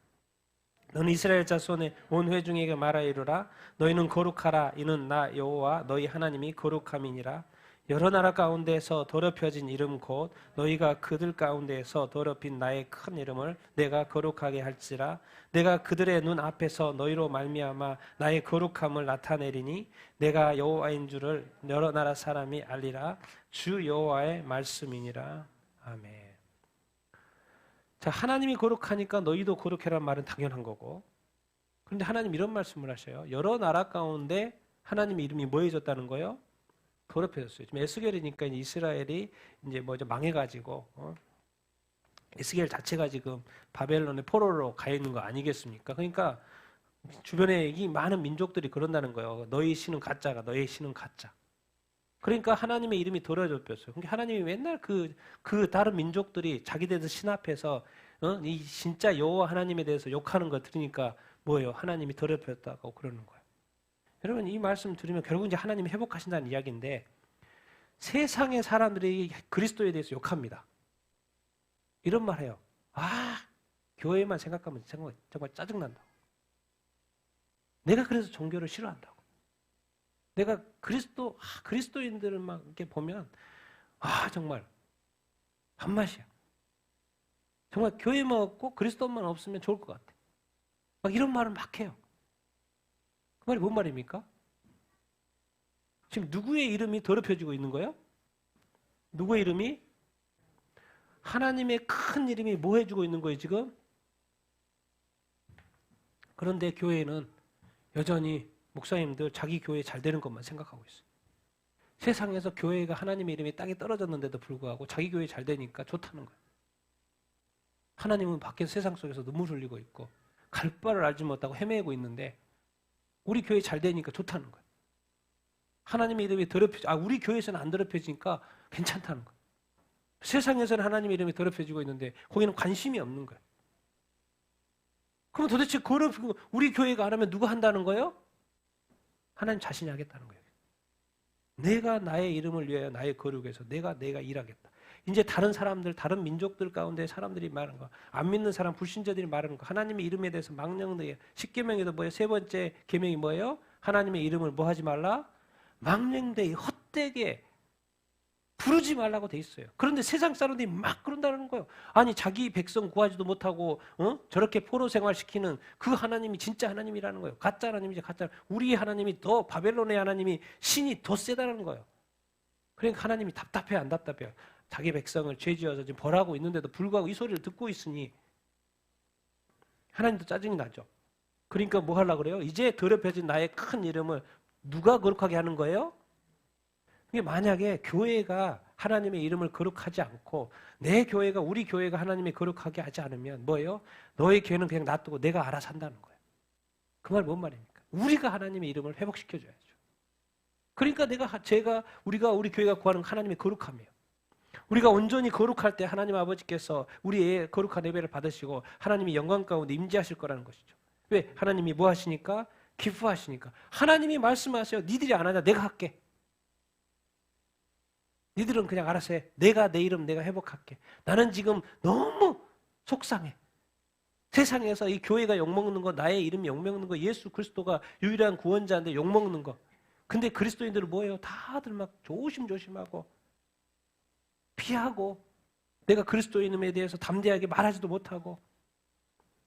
너는 이스라엘 자손의 온 회중에게 말하 이르라. 너희는 거룩하라. 이는 나 여호와 너희 하나님이 거룩함이니라. 여러 나라 가운데서 더럽혀진 이름 곧 너희가 그들 가운데에서 더럽힌 나의 큰 이름을 내가 거룩하게 할지라. 내가 그들의 눈 앞에서 너희로 말미암아 나의 거룩함을 나타내리니 내가 여호와인 줄을 여러 나라 사람이 알리라. 주 여호와의 말씀이니라. 아멘. 자, 하나님이 거룩하니까 너희도 거룩해라는 말은 당연한 거고, 그런데 하나님 이런 말씀을 하셔요. 여러 나라 가운데 하나님의 이름이 뭐해졌다는 거예요? 더럽혀졌어요. 지금 에스겔이니까 이스라엘이 이제 망해가지고 에스겔 자체가 지금 바벨론의 포로로 가 있는 거 아니겠습니까? 그러니까 주변에 이 많은 민족들이 그런다는 거예요. 너희 신은 가짜가, 너희 신은 가짜. 그러니까 하나님의 이름이 더러워졌어요. 그러니까 하나님이 맨날 그 다른 민족들이 자기들 신 앞에서 이 진짜 여호와 하나님에 대해서 욕하는 거 들으니까 뭐예요? 하나님이 더럽혀졌다고 그러는 거예요. 여러분, 이 말씀 들으면 결국 이제 하나님이 회복하신다는 이야기인데, 세상의 사람들이 그리스도에 대해서 욕합니다. 이런 말 해요. 교회만 생각하면 정말 짜증난다. 내가 그래서 종교를 싫어한다고. 내가 그리스도인들을 막 이렇게 보면 정말 밥맛이야. 정말 교회만 없고 그리스도만 없으면 좋을 것 같아. 막 이런 말을 막 해요. 그 말이 뭔 말입니까? 지금 누구의 이름이 더럽혀지고 있는 거예요? 누구의 이름이? 하나님의 큰 이름이 뭐 해주고 있는 거예요, 지금? 그런데 교회는 여전히 목사님들 자기 교회 잘 되는 것만 생각하고 있어요. 세상에서 교회가 하나님의 이름이 땅에 떨어졌는데도 불구하고 자기 교회 잘 되니까 좋다는 거예요. 하나님은 밖에서 세상 속에서 눈물 흘리고 있고 갈 바를 알지 못하고 헤매고 있는데 우리 교회 잘 되니까 좋다는 거예요. 하나님의 이름이 우리 교회에서는 안 더럽혀지니까 괜찮다는 거예요. 세상에서는 하나님의 이름이 더럽혀지고 있는데 거기는 관심이 없는 거예요. 그럼 도대체 우리 교회가 안 하면 누가 한다는 거예요? 하나님 자신이 하겠다는 거예요. 내가 나의 이름을 위하여 나의 거룩에서 내가 일하겠다. 이제 다른 사람들, 다른 민족들 가운데 사람들이 말하는 거, 안 믿는 사람, 불신자들이 말하는 거, 하나님의 이름에 대해서 망령되게, 10계명에도 뭐예요? 세 번째 계명이 뭐예요? 하나님의 이름을 뭐 하지 말라? 망령되게, 헛되게 부르지 말라고 돼 있어요. 그런데 세상 사람들이 막 그런다는 거예요. 아니, 자기 백성 구하지도 못하고 저렇게 포로 생활시키는 그 하나님이 진짜 하나님이라는 거예요. 가짜 하나님이지, 가짜. 우리 하나님이 더, 바벨론의 하나님이 신이 더 세다는 거예요. 그러니까 하나님이 답답해요, 안 답답해요? 자기 백성을 죄지어서 지금 벌하고 있는데도 불구하고 이 소리를 듣고 있으니 하나님도 짜증이 나죠. 그러니까 뭐 하려고 그래요? 이제 더럽혀진 나의 큰 이름을 누가 거룩하게 하는 거예요? 만약에 교회가 하나님의 이름을 거룩하지 않고 내 교회가, 우리 교회가 하나님의 거룩하게 하지 않으면 뭐예요? 너의 교회는 그냥 놔두고 내가 알아서 한다는 거예요. 그 말 뭔 말입니까? 우리가 하나님의 이름을 회복시켜줘야죠. 그러니까 우리가 우리 교회가 구하는 하나님의 거룩함이에요. 우리가 온전히 거룩할 때 하나님 아버지께서 우리의 거룩한 예배를 받으시고 하나님이 영광 가운데 임재하실 거라는 것이죠. 왜? 하나님이 뭐 하시니까? 기뻐하시니까. 하나님이 말씀하세요. 니들이 안 하냐? 내가 할게. 니들은 그냥 알아서 해. 내가 내 이름 내가 회복할게. 나는 지금 너무 속상해. 세상에서 이 교회가 욕먹는 거, 나의 이름이 욕먹는 거, 예수 그리스도가 유일한 구원자인데 욕먹는 거. 근데 그리스도인들은 뭐예요? 다들 막 조심조심하고 피하고 내가 그리스도인임에 대해서 담대하게 말하지도 못하고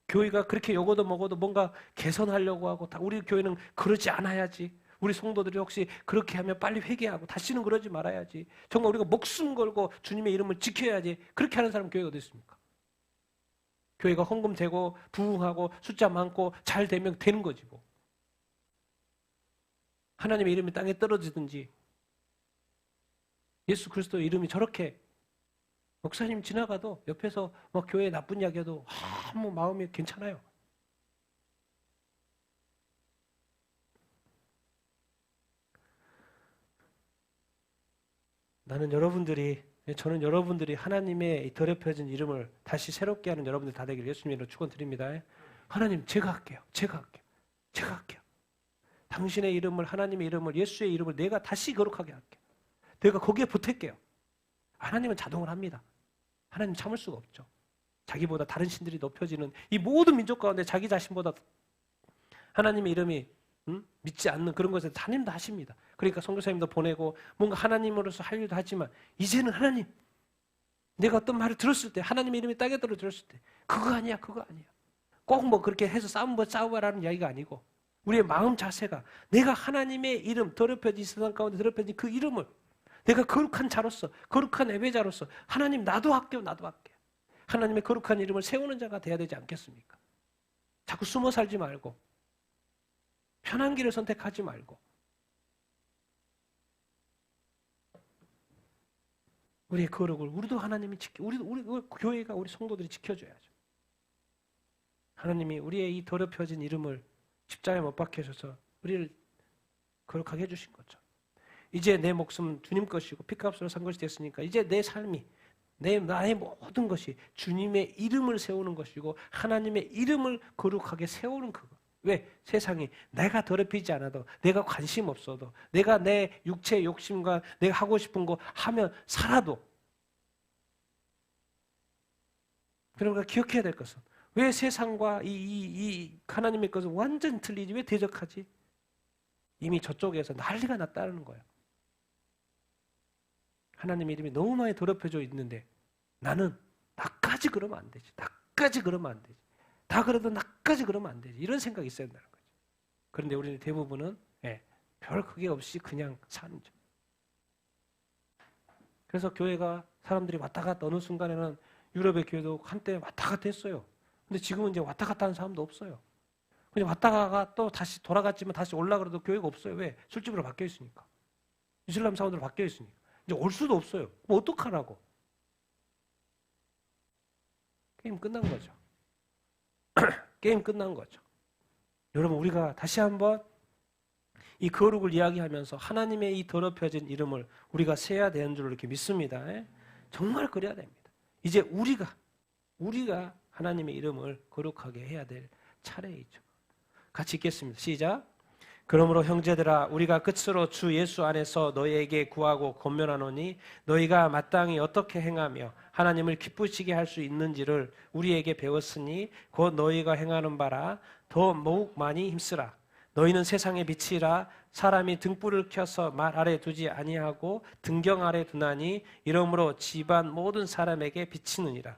교회가 그렇게 욕어도 먹어도 뭔가 개선하려고 하고 우리 교회는 그러지 않아야지. 우리 성도들이 혹시 그렇게 하면 빨리 회개하고 다시는 그러지 말아야지. 정말 우리가 목숨 걸고 주님의 이름을 지켜야지. 그렇게 하는 사람 교회가 어디 있습니까? 교회가 헌금 되고 부흥하고 숫자 많고 잘 되면 되는 거지 뭐. 하나님의 이름이 땅에 떨어지든지 예수 그리스도의 이름이 저렇게 목사님 지나가도 옆에서 막 교회 나쁜 이야기해도 아무 마음이 괜찮아요. 저는 여러분들이 하나님의 더럽혀진 이름을 다시 새롭게 하는 여러분들 다 되기를 예수님으로 축원드립니다. 하나님, 제가 할게요. 당신의 이름을, 하나님의 이름을, 예수의 이름을 내가 다시 거룩하게 할게요. 내가 거기에 보탤게요. 하나님은 자동을 합니다. 하나님 참을 수가 없죠. 자기보다 다른 신들이 높여지는 이 모든 민족 가운데 자기 자신보다 하나님의 이름이 믿지 않는 그런 것에 하나님도 하십니다. 그러니까 선교사님도 보내고 뭔가 하나님으로서 할 일도 하지만 이제는 하나님, 내가 어떤 말을 들었을 때 하나님의 이름이 땅에 떨어 들었을 때 그거 아니야, 그거 아니야. 꼭 뭐 그렇게 해서 싸워라는 이야기가 아니고 우리의 마음 자세가 내가 하나님의 이름, 더럽혀진 세상 가운데 더럽혀진 그 이름을 내가 거룩한 자로서, 거룩한 예배자로서 하나님 나도 할게요, 나도 할게요. 하나님의 거룩한 이름을 세우는 자가 돼야 되지 않겠습니까? 자꾸 숨어 살지 말고 편한 길을 선택하지 말고 우리의 거룩을 우리도 하나님이 우리 교회가 우리 성도들이 지켜줘야죠. 하나님이 우리의 이 더럽혀진 이름을 십자가에 못 박히셔서 우리를 거룩하게 해주신 거죠. 이제 내 목숨은 주님 것이고 피값으로 산 것이 됐으니까 이제 내 삶이 나의 모든 것이 주님의 이름을 세우는 것이고 하나님의 이름을 거룩하게 세우는 그거. 왜? 세상이 내가 더럽히지 않아도 내가 관심 없어도 내가 내 육체의 욕심과 내가 하고 싶은 거 하면 살아도 그러니까 기억해야 될 것은 왜 세상과 이 하나님의 것은 완전 틀리지? 왜 대적하지? 이미 저쪽에서 난리가 났다는 거예요. 하나님의 이름이 너무 많이 더럽혀져 있는데 나는 나까지 그러면 안 되지. 나까지 그러면 안 되지. 다 그래도 나까지 그러면 안 되지. 이런 생각이 있어야 된다는 거죠. 그런데 우리는 대부분은 별 그게 없이 그냥 사는 죠. 그래서 교회가 사람들이 왔다 갔다 어느 순간에는 유럽의 교회도 한때 왔다 갔다 했어요. 근데 지금은 이제 왔다 갔다 하는 사람도 없어요. 그냥 왔다가 또 다시 돌아갔지만 다시 올라가도 교회가 없어요. 왜? 술집으로 바뀌어 있으니까. 이슬람 사원으로 바뀌어 있으니까. 이제 올 수도 없어요. 뭐 어떡하라고. 게임 끝난 거죠. 게임 끝난 거죠. 여러분 우리가 다시 한번 이 거룩을 이야기하면서 하나님의 이 더럽혀진 이름을 우리가 세야 되는 줄 이렇게 믿습니다. 정말 그래야 됩니다. 이제 우리가 하나님의 이름을 거룩하게 해야 될 차례이죠. 같이 읽겠습니다. 시작. 그러므로 형제들아 우리가 끝으로 주 예수 안에서 너희에게 구하고 권면하노니 너희가 마땅히 어떻게 행하며 하나님을 기쁘시게 할 수 있는지를 우리에게 배웠으니 곧 너희가 행하는 바라 더 더욱 많이 힘쓰라. 너희는 세상의 빛이라. 사람이 등불을 켜서 말 아래 두지 아니하고 등경 아래 두나니 이러므로 집안 모든 사람에게 비치느니라.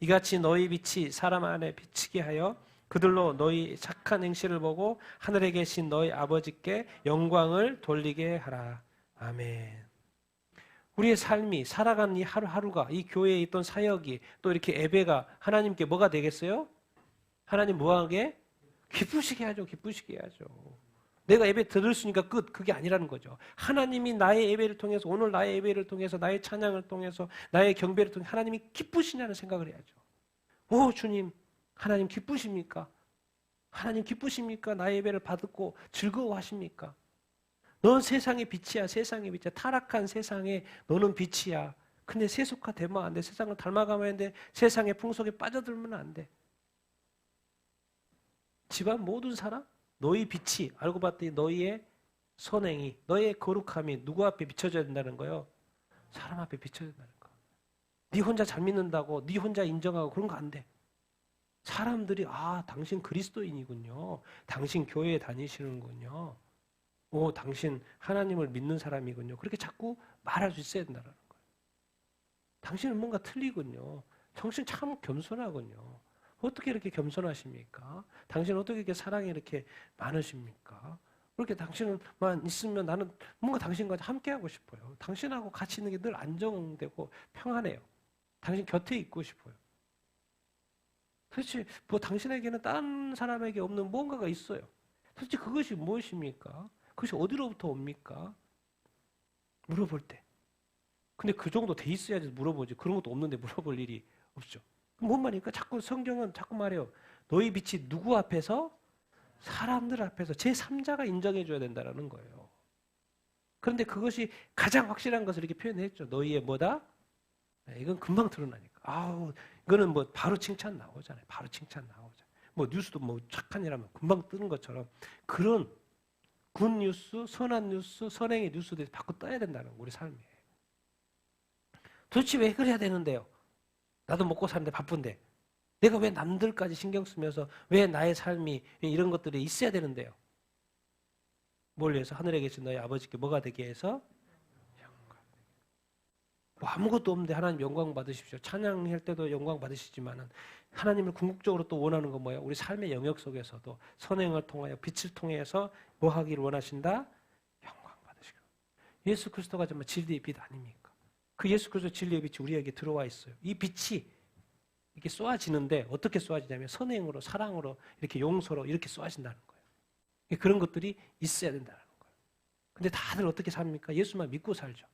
이같이 너희 빛이 사람 안에 비치게 하여 그들로 너희 착한 행실을 보고 하늘에 계신 너희 아버지께 영광을 돌리게 하라. 아멘. 우리의 삶이 살아가는 이 하루하루가 이 교회에 있던 사역이 또 이렇게 예배가 하나님께 뭐가 되겠어요? 하나님 뭐하게? 기쁘시게 하죠. 기쁘시게 하죠. 내가 예배 들었으니까 끝. 그게 아니라는 거죠. 하나님이 나의 예배를 통해서 오늘 나의 예배를 통해서 나의 찬양을 통해서 나의 경배를 통해서 하나님이 기쁘시냐는 생각을 해야죠. 오 주님 하나님 기쁘십니까? 하나님 기쁘십니까? 나의 예배를 받고 즐거워하십니까? 넌 세상의 빛이야. 세상의 빛이야. 타락한 세상에 너는 빛이야. 근데 세속화되면 안 돼. 세상을 닮아가면 안 돼. 세상의 풍속에 빠져들면 안 돼. 집안 모든 사람 너희 빛이 알고 봤더니 너희의 선행이 너희의 거룩함이 누구 앞에 비춰져야 된다는 거예요? 사람 앞에 비춰야 된다는 거. 네 혼자 잘 믿는다고 네 혼자 인정하고 그런 거 안 돼. 사람들이 당신 그리스도인이군요. 당신 교회에 다니시는군요. 당신 하나님을 믿는 사람이군요. 그렇게 자꾸 말할 수 있어야 된다는 거예요. 당신은 뭔가 틀리군요. 당신 참 겸손하군요. 어떻게 이렇게 겸손하십니까? 당신은 어떻게 이렇게 사랑이 이렇게 많으십니까? 그렇게 당신만 있으면 나는 뭔가 당신과 함께하고 싶어요. 당신하고 같이 있는 게 늘 안정되고 평안해요. 당신 곁에 있고 싶어요. 도대체 당신에게는 다른 사람에게 없는 뭔가가 있어요. 도대체 그것이 무엇입니까? 그것이 어디로부터 옵니까? 물어볼 때. 근데 그 정도 돼 있어야지 물어보지. 그런 것도 없는데 물어볼 일이 없죠. 뭔 말입니까? 자꾸 성경은 자꾸 말해요. 너희 빛이 누구 앞에서? 사람들 앞에서 제3자가 인정해 줘야 된다는 거예요. 그런데 그것이 가장 확실한 것을 이렇게 표현했죠. 너희의 뭐다? 이건 금방 드러나니까. 이거는 바로 칭찬 나오잖아요. 바로 칭찬 나오잖아요. 뉴스도 착한 일 하면 금방 뜨는 것처럼 그런 굿뉴스, 선한 뉴스, 선행의 뉴스들이 자꾸 떠야 된다는 거예요. 우리 삶에. 도대체 왜 그래야 되는데요? 나도 먹고 사는데 바쁜데 내가 왜 남들까지 신경 쓰면서 왜 나의 삶이 이런 것들이 있어야 되는데요? 뭘 위해서? 하늘에 계신 너희 아버지께 뭐가 되게 해서? 영광. 뭐 아무것도 없는데 하나님 영광 받으십시오. 찬양할 때도 영광 받으시지만은 하나님을 궁극적으로 또 원하는 건 뭐예요? 우리 삶의 영역 속에서도 선행을 통하여 빛을 통해서 뭐 하기를 원하신다? 영광 받으시고. 예수 그리스도가 정말 진리의 빛 아닙니까? 그 예수 그리스도 진리의 빛이 우리에게 들어와 있어요. 이 빛이 이렇게 쏘아지는데 어떻게 쏘아지냐면 선행으로, 사랑으로, 이렇게 용서로 이렇게 쏘아진다는 거예요. 그런 것들이 있어야 된다는 거예요. 근데 다들 어떻게 삽니까? 예수만 믿고 살죠.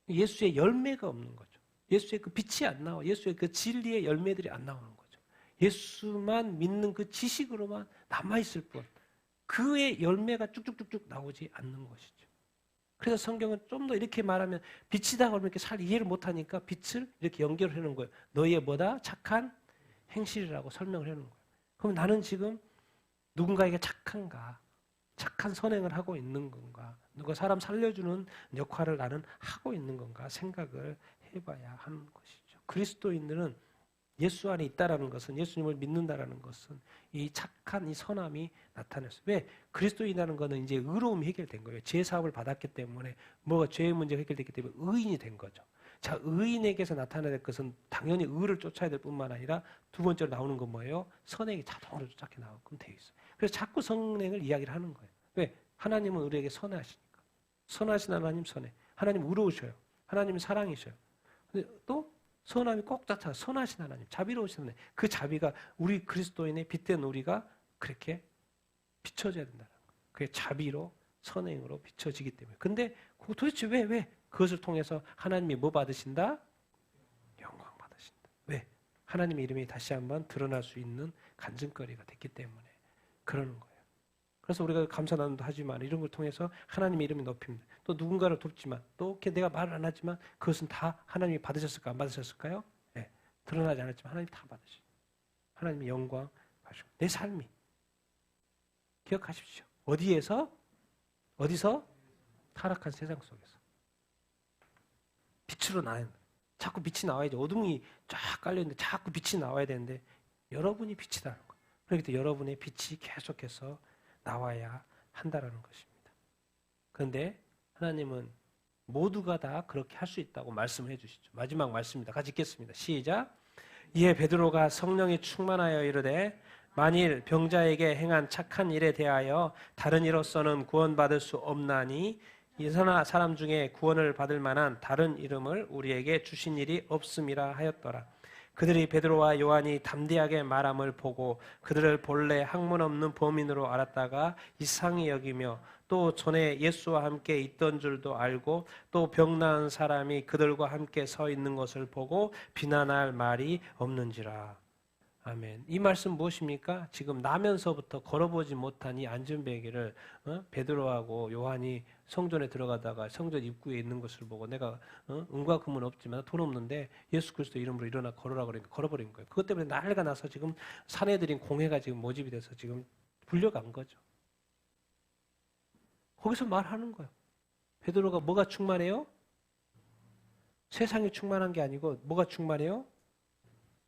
예수의 열매가 없는 거죠. 예수의 그 빛이 안 나와. 예수의 그 진리의 열매들이 안 나오는 거죠. 예수만 믿는 그 지식으로만 남아있을 뿐 그의 열매가 쭉쭉쭉쭉 나오지 않는 것이죠. 그래서 성경은 좀 더 이렇게 말하면 빛이다 그러면 이렇게 잘 이해를 못하니까 빛을 이렇게 연결을 해놓은 거예요. 너희의 뭐다? 착한 행실이라고 설명을 해놓은 거예요. 그럼 나는 지금 누군가에게 착한가? 착한 선행을 하고 있는 건가? 누가 사람 살려주는 역할을 나는 하고 있는 건가? 생각을 해봐야 하는 것이죠. 그리스도인들은 예수 안에 있다라는 것은, 예수님을 믿는다라는 것은 이 착한 이 선함이 나타났어요. 왜? 그리스도인이라는 것은 이제 의로움이 해결된 거예요. 죄 사함을 받았기 때문에 뭐가 죄의 문제가 해결됐기 때문에 의인이 된 거죠. 자, 의인에게서 나타나야 될 것은 당연히 의를 쫓아야 될 뿐만 아니라 두 번째로 나오는 건 뭐예요? 선행이 자동으로 쫓아게 나오게끔 되어 있어요. 그래서 자꾸 선행을 이야기를 하는 거예요. 왜? 하나님은 우리에게 선하시니까. 선하신 하나님 선해. 하나님 의로우셔요. 하나님은 사랑이셔요. 근데 또 선함이 꼭 나타나. 선하신 하나님, 자비로우신 하나님. 그 자비가 우리 그리스도인의 빛된 우리가 그렇게 비춰져야 된다는 거예요. 그게 자비로, 선행으로 비춰지기 때문에. 근데 도대체 왜? 그것을 통해서 하나님이 뭐 받으신다? 영광 받으신다. 왜? 하나님의 이름이 다시 한번 드러날 수 있는 간증거리가 됐기 때문에 그러는 거예요. 그래서 우리가 감사나눔도 하지만 이런 걸 통해서 하나님의 이름이 높입니다. 또 누군가를 돕지만 또 이렇게 내가 말을 안 하지만 그것은 다 하나님이 받으셨을까 안 받으셨을까요? 네. 드러나지 않았지만 하나님 다 받으시죠. 하나님의 영광 받으시고 내 삶이 기억하십시오. 어디서? 타락한 세상 속에서 빛으로 나야 된다. 자꾸 빛이 나와야죠. 어둠이 쫙 깔려있는데 자꾸 빛이 나와야 되는데 여러분이 빛이다는 거예요. 그렇기 때문에 여러분의 빛이 계속해서 나와야 한다라는 것입니다. 그런데 하나님은 모두가 다 그렇게 할 수 있다고 말씀을 해주시죠. 마지막 말씀입니다. 같이 읽겠습니다. 시작. 이에 베드로가 성령이 충만하여 이르되 만일 병자에게 행한 착한 일에 대하여 다른 이로서는 구원받을 수 없나니 이서나 사람 중에 구원을 받을 만한 다른 이름을 우리에게 주신 일이 없음이라 하였더라. 그들이 베드로와 요한이 담대하게 말함을 보고 그들을 본래 학문 없는 범인으로 알았다가 이상히 여기며 또 전에 예수와 함께 있던 줄도 알고 또 병 나은 사람이 그들과 함께 서 있는 것을 보고 비난할 말이 없는지라. 아멘. 이 말씀 무엇입니까? 지금 나면서부터 걸어보지 못한 이 안전베개를 베드로하고 요한이 성전에 들어가다가 성전 입구에 있는 것을 보고 내가 은과 금은 없지만 돈 없는데 예수 그리스도 이름으로 일어나 걸어라 그러니까 걸어버린 거예요. 그것 때문에 난리가 나서 지금 사내들인 공회가 지금 모집이 돼서 지금 불려간 거죠. 거기서 말하는 거예요. 베드로가 뭐가 충만해요? 세상이 충만한 게 아니고 뭐가 충만해요?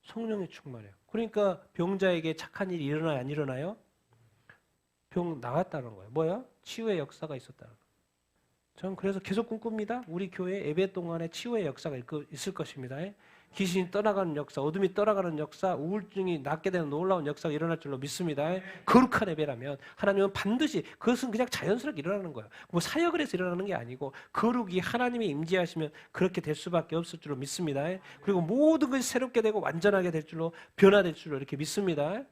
성령이 충만해요. 그러니까 병자에게 착한 일이 일어나요? 안 일어나요? 병 나았다는 거예요. 뭐야? 치유의 역사가 있었다는 거예요. 저는 그래서 계속 꿈꿉니다. 우리 교회 예배 동안에 치유의 역사가 있을 것입니다. 귀신이 떠나가는 역사, 어둠이 떠나가는 역사, 우울증이 낫게 되는 놀라운 역사가 일어날 줄로 믿습니다. 거룩한 예배라면 하나님은 반드시 그것은 그냥 자연스럽게 일어나는 거예요. 뭐 사역을 해서 일어나는 게 아니고 거룩이 하나님이 임재하시면 그렇게 될 수밖에 없을 줄로 믿습니다. 그리고 모든 것이 새롭게 되고 완전하게 될 줄로 변화될 줄로 이렇게 믿습니다.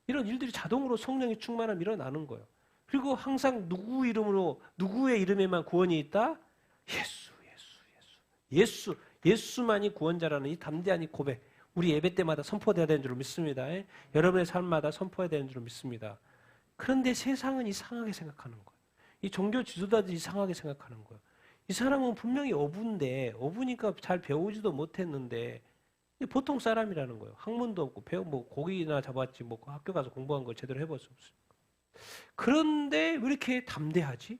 이런 일들이 자동으로 성령이 충만하면 일어나는 거예요. 그리고 항상 누구 이름으로 누구의 이름에만 구원이 있다? 예수만이 구원자라는 이 담대한 이 고백 우리 예배 때마다 선포돼야 되는 줄 믿습니다. 여러분의 삶마다 선포해야 되는 줄 믿습니다. 그런데 세상은 이상하게 생각하는 거예요. 이 종교 지도자들이 이상하게 생각하는 거예요. 이 사람은 분명히 어부니까 잘 배우지도 못했는데 보통 사람이라는 거예요. 학문도 없고 뭐 고기나 잡았지 뭐 학교 가서 공부한 걸 제대로 해볼 수 없어요. 그런데 왜 이렇게 담대하지?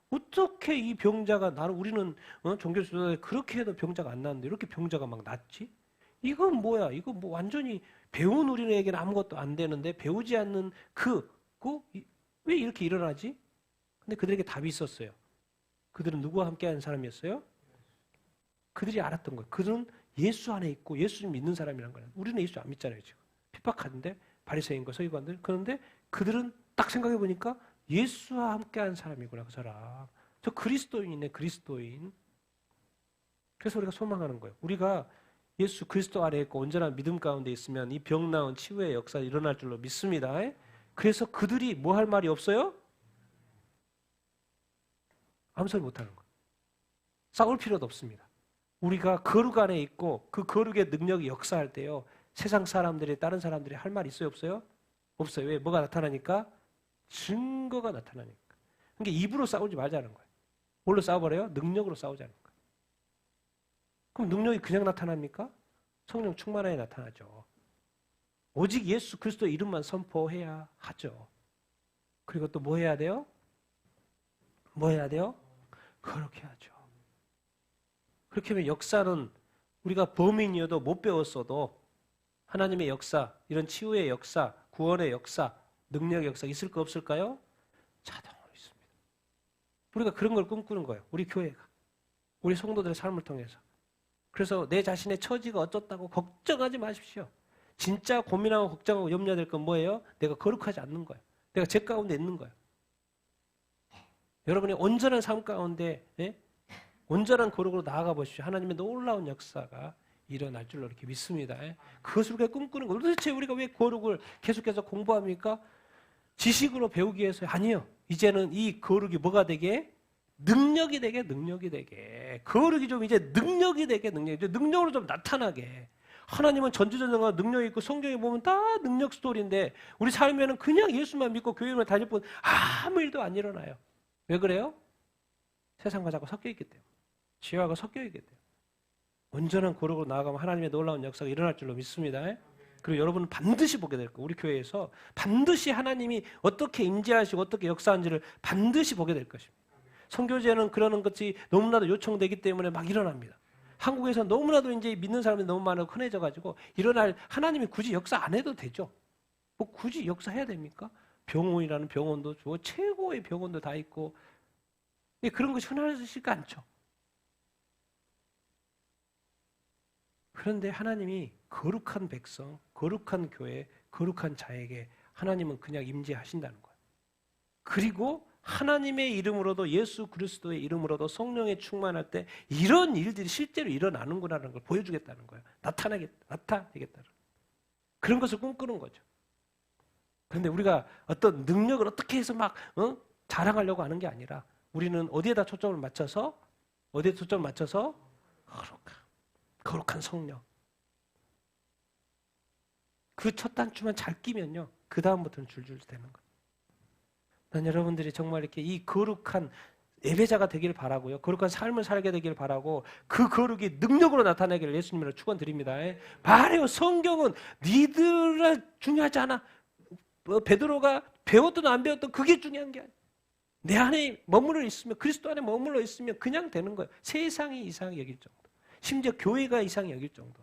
어떻게 이 병자가 우리는 종교 지도자들 그렇게 해도 병자가 안 나는데 이렇게 병자가 막 낫지? 이건 뭐야? 이거 뭐 완전히 배운 우리에게는 아무것도 안 되는데 배우지 않는 왜 이렇게 일어나지? 근데 그들에게 답이 있었어요. 그들은 누구와 함께하는 사람이었어요? 그들이 알았던 거예요. 그들은 예수 안에 있고 예수 믿는 사람이란 거예요. 우리는 예수 안 믿잖아요. 지금 핍박하는데 바리새인과 서기관들. 그런데 그들은 딱 생각해 보니까 예수와 함께하는 사람이구나. 그 사람. 저 그리스도인이네. 그리스도인. 그래서 우리가 소망하는 거예요. 우리가 예수 그리스도 안에 있고 온전한 믿음 가운데 있으면 이 병 나은 치유의 역사가 일어날 줄로 믿습니다. 그래서 그들이 뭐 할 말이 없어요? 아무 소리 못하는 거예요. 싸울 필요도 없습니다. 우리가 거룩 안에 있고 그 거룩의 능력이 역사할 때요. 세상 사람들이 다른 사람들이 할 말 있어요? 없어요? 없어요. 왜? 뭐가 나타나니까? 증거가 나타나니까. 그러니까 입으로 싸우지 말자는 거예요. 뭘로 싸워버려요? 능력으로 싸우자는 거예요. 그럼 능력이 그냥 나타납니까? 성령 충만하에 나타나죠. 오직 예수 그리스도의 이름만 선포해야 하죠. 그리고 또 뭐 해야 돼요? 뭐 해야 돼요? 그렇게 하죠. 그렇게 하면 역사는 우리가 범인이어도 못 배웠어도 하나님의 역사, 이런 치유의 역사, 구원의 역사, 능력의 역사 있을 거 없을까요? 자동으로 있습니다. 우리가 그런 걸 꿈꾸는 거예요. 우리 교회가. 우리 성도들의 삶을 통해서. 그래서 내 자신의 처지가 어쩌다고 걱정하지 마십시오. 진짜 고민하고 걱정하고 염려될 건 뭐예요? 내가 거룩하지 않는 거예요. 내가 죄 가운데 있는 거예요. 여러분이 온전한 삶 가운데 온전한 거룩으로 나아가 보십시오. 하나님의 놀라운 역사가 일어날 줄로 이렇게 믿습니다. 그것을 우리가 꿈꾸는 거예요. 도대체 우리가 왜 거룩을 계속해서 공부합니까? 지식으로 배우기 위해서 아니요. 이제는 이 거룩이 뭐가 되게? 능력이 되게, 능력이 되게. 거룩이 좀 이제 능력이 되게, 능력으로 좀 나타나게. 하나님은 전지전능한 능력이 있고 성경에 보면 다 능력 스토리인데 우리 삶에는 그냥 예수만 믿고 교회만 다닐 뿐 아무 일도 안 일어나요. 왜 그래요? 세상과 자꾸 섞여 있기 때문에. 지혜와 섞여 있기 때문에. 온전한 거룩으로 나아가면 하나님의 놀라운 역사가 일어날 줄로 믿습니다. 그리고 여러분은 반드시 보게 될 거예요. 우리 교회에서 반드시 하나님이 어떻게 임재하시고 어떻게 역사하는지를 반드시 보게 될 것입니다. 선교제는 그러는 것이 너무나도 요청되기 때문에 막 일어납니다. 한국에서 너무나도 이제 믿는 사람들이 너무 많고 흔해져가지고 일어날 하나님이 굳이 역사 안 해도 되죠. 뭐 굳이 역사해야 됩니까? 병원이라는 병원도 주고 최고의 병원도 다 있고 그런 것이 흔하지가 않죠. 그런데 하나님이 거룩한 백성, 거룩한 교회, 거룩한 자에게 하나님은 그냥 임재하신다는 거예요. 그리고 하나님의 이름으로도 예수 그리스도의 이름으로도 성령에 충만할 때 이런 일들이 실제로 일어나는구나라는 걸 보여주겠다는 거예요. 나타내겠다는 그런 것을 꿈꾸는 거죠. 그런데 우리가 어떤 능력을 어떻게 해서 막 자랑하려고 하는 게 아니라 우리는 어디에다 초점을 맞춰서 거룩한 성령. 그 첫 단추만 잘 끼면요. 그 다음부터는 줄줄 되는 거예요. 난 여러분들이 정말 이렇게 이 거룩한 예배자가 되길 바라고요. 거룩한 삶을 살게 되길 바라고 그 거룩이 능력으로 나타나기를 예수님으로 축원드립니다. 말해요. 성경은 니들은 중요하지 않아. 베드로가 배웠든 안 배웠든 그게 중요한 게 아니야. 내 안에 머물러 있으면 그리스도 안에 머물러 있으면 그냥 되는 거예요. 세상이 이상하게 여길 정도. 심지어 교회가 이상하게 여길 정도.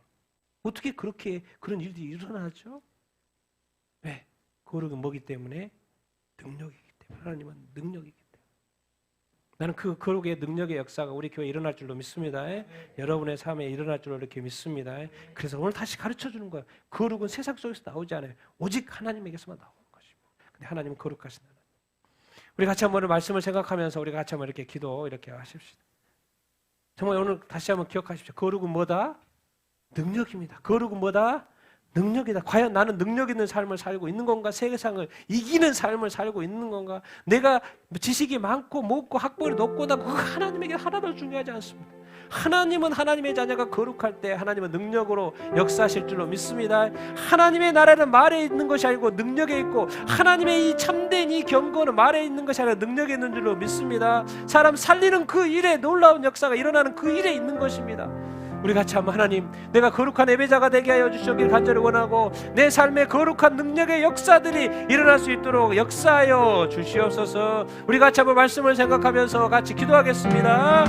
어떻게 그렇게 그런 일들이 일어나죠? 왜? 거룩은 뭐기 때문에? 능력이기 때문에. 하나님은 능력이기 때문에. 나는 그 거룩의 능력의 역사가 우리 교회에 일어날 줄로 믿습니다. 여러분의 삶에 일어날 줄로 이렇게 믿습니다. 그래서 오늘 다시 가르쳐주는 거예요. 거룩은 세상 속에서 나오지 않아요. 오직 하나님에게서만 나오는 것입니다. 근데 하나님은 거룩하신 하나님. 우리 같이 한번 말씀을 생각하면서 우리 같이 한번 이렇게 기도 이렇게 하십시다. 정말 오늘 다시 한번 기억하십시오. 거룩은 뭐다? 능력입니다. 거룩은 뭐다? 능력이다. 과연 나는 능력 있는 삶을 살고 있는 건가? 세상을 이기는 삶을 살고 있는 건가? 내가 지식이 많고 높고 학벌이 높고다 그거 하나님에게 하나도 중요하지 않습니다. 하나님은 하나님의 자녀가 거룩할 때 하나님은 능력으로 역사하실 줄로 믿습니다. 하나님의 나라는 말에 있는 것이 아니고 능력에 있고 하나님의 이 참된 이 경고는 말에 있는 것이 아니라 능력에 있는 줄로 믿습니다. 사람 살리는 그 일에 놀라운 역사가 일어나는 그 일에 있는 것입니다. 우리 같이 한번 하나님 내가 거룩한 예배자가 되게 하여 주시길 간절히 원하고 내 삶에 거룩한 능력의 역사들이 일어날 수 있도록 역사하여 주시옵소서. 우리 같이 한번 말씀을 생각하면서 같이 기도하겠습니다.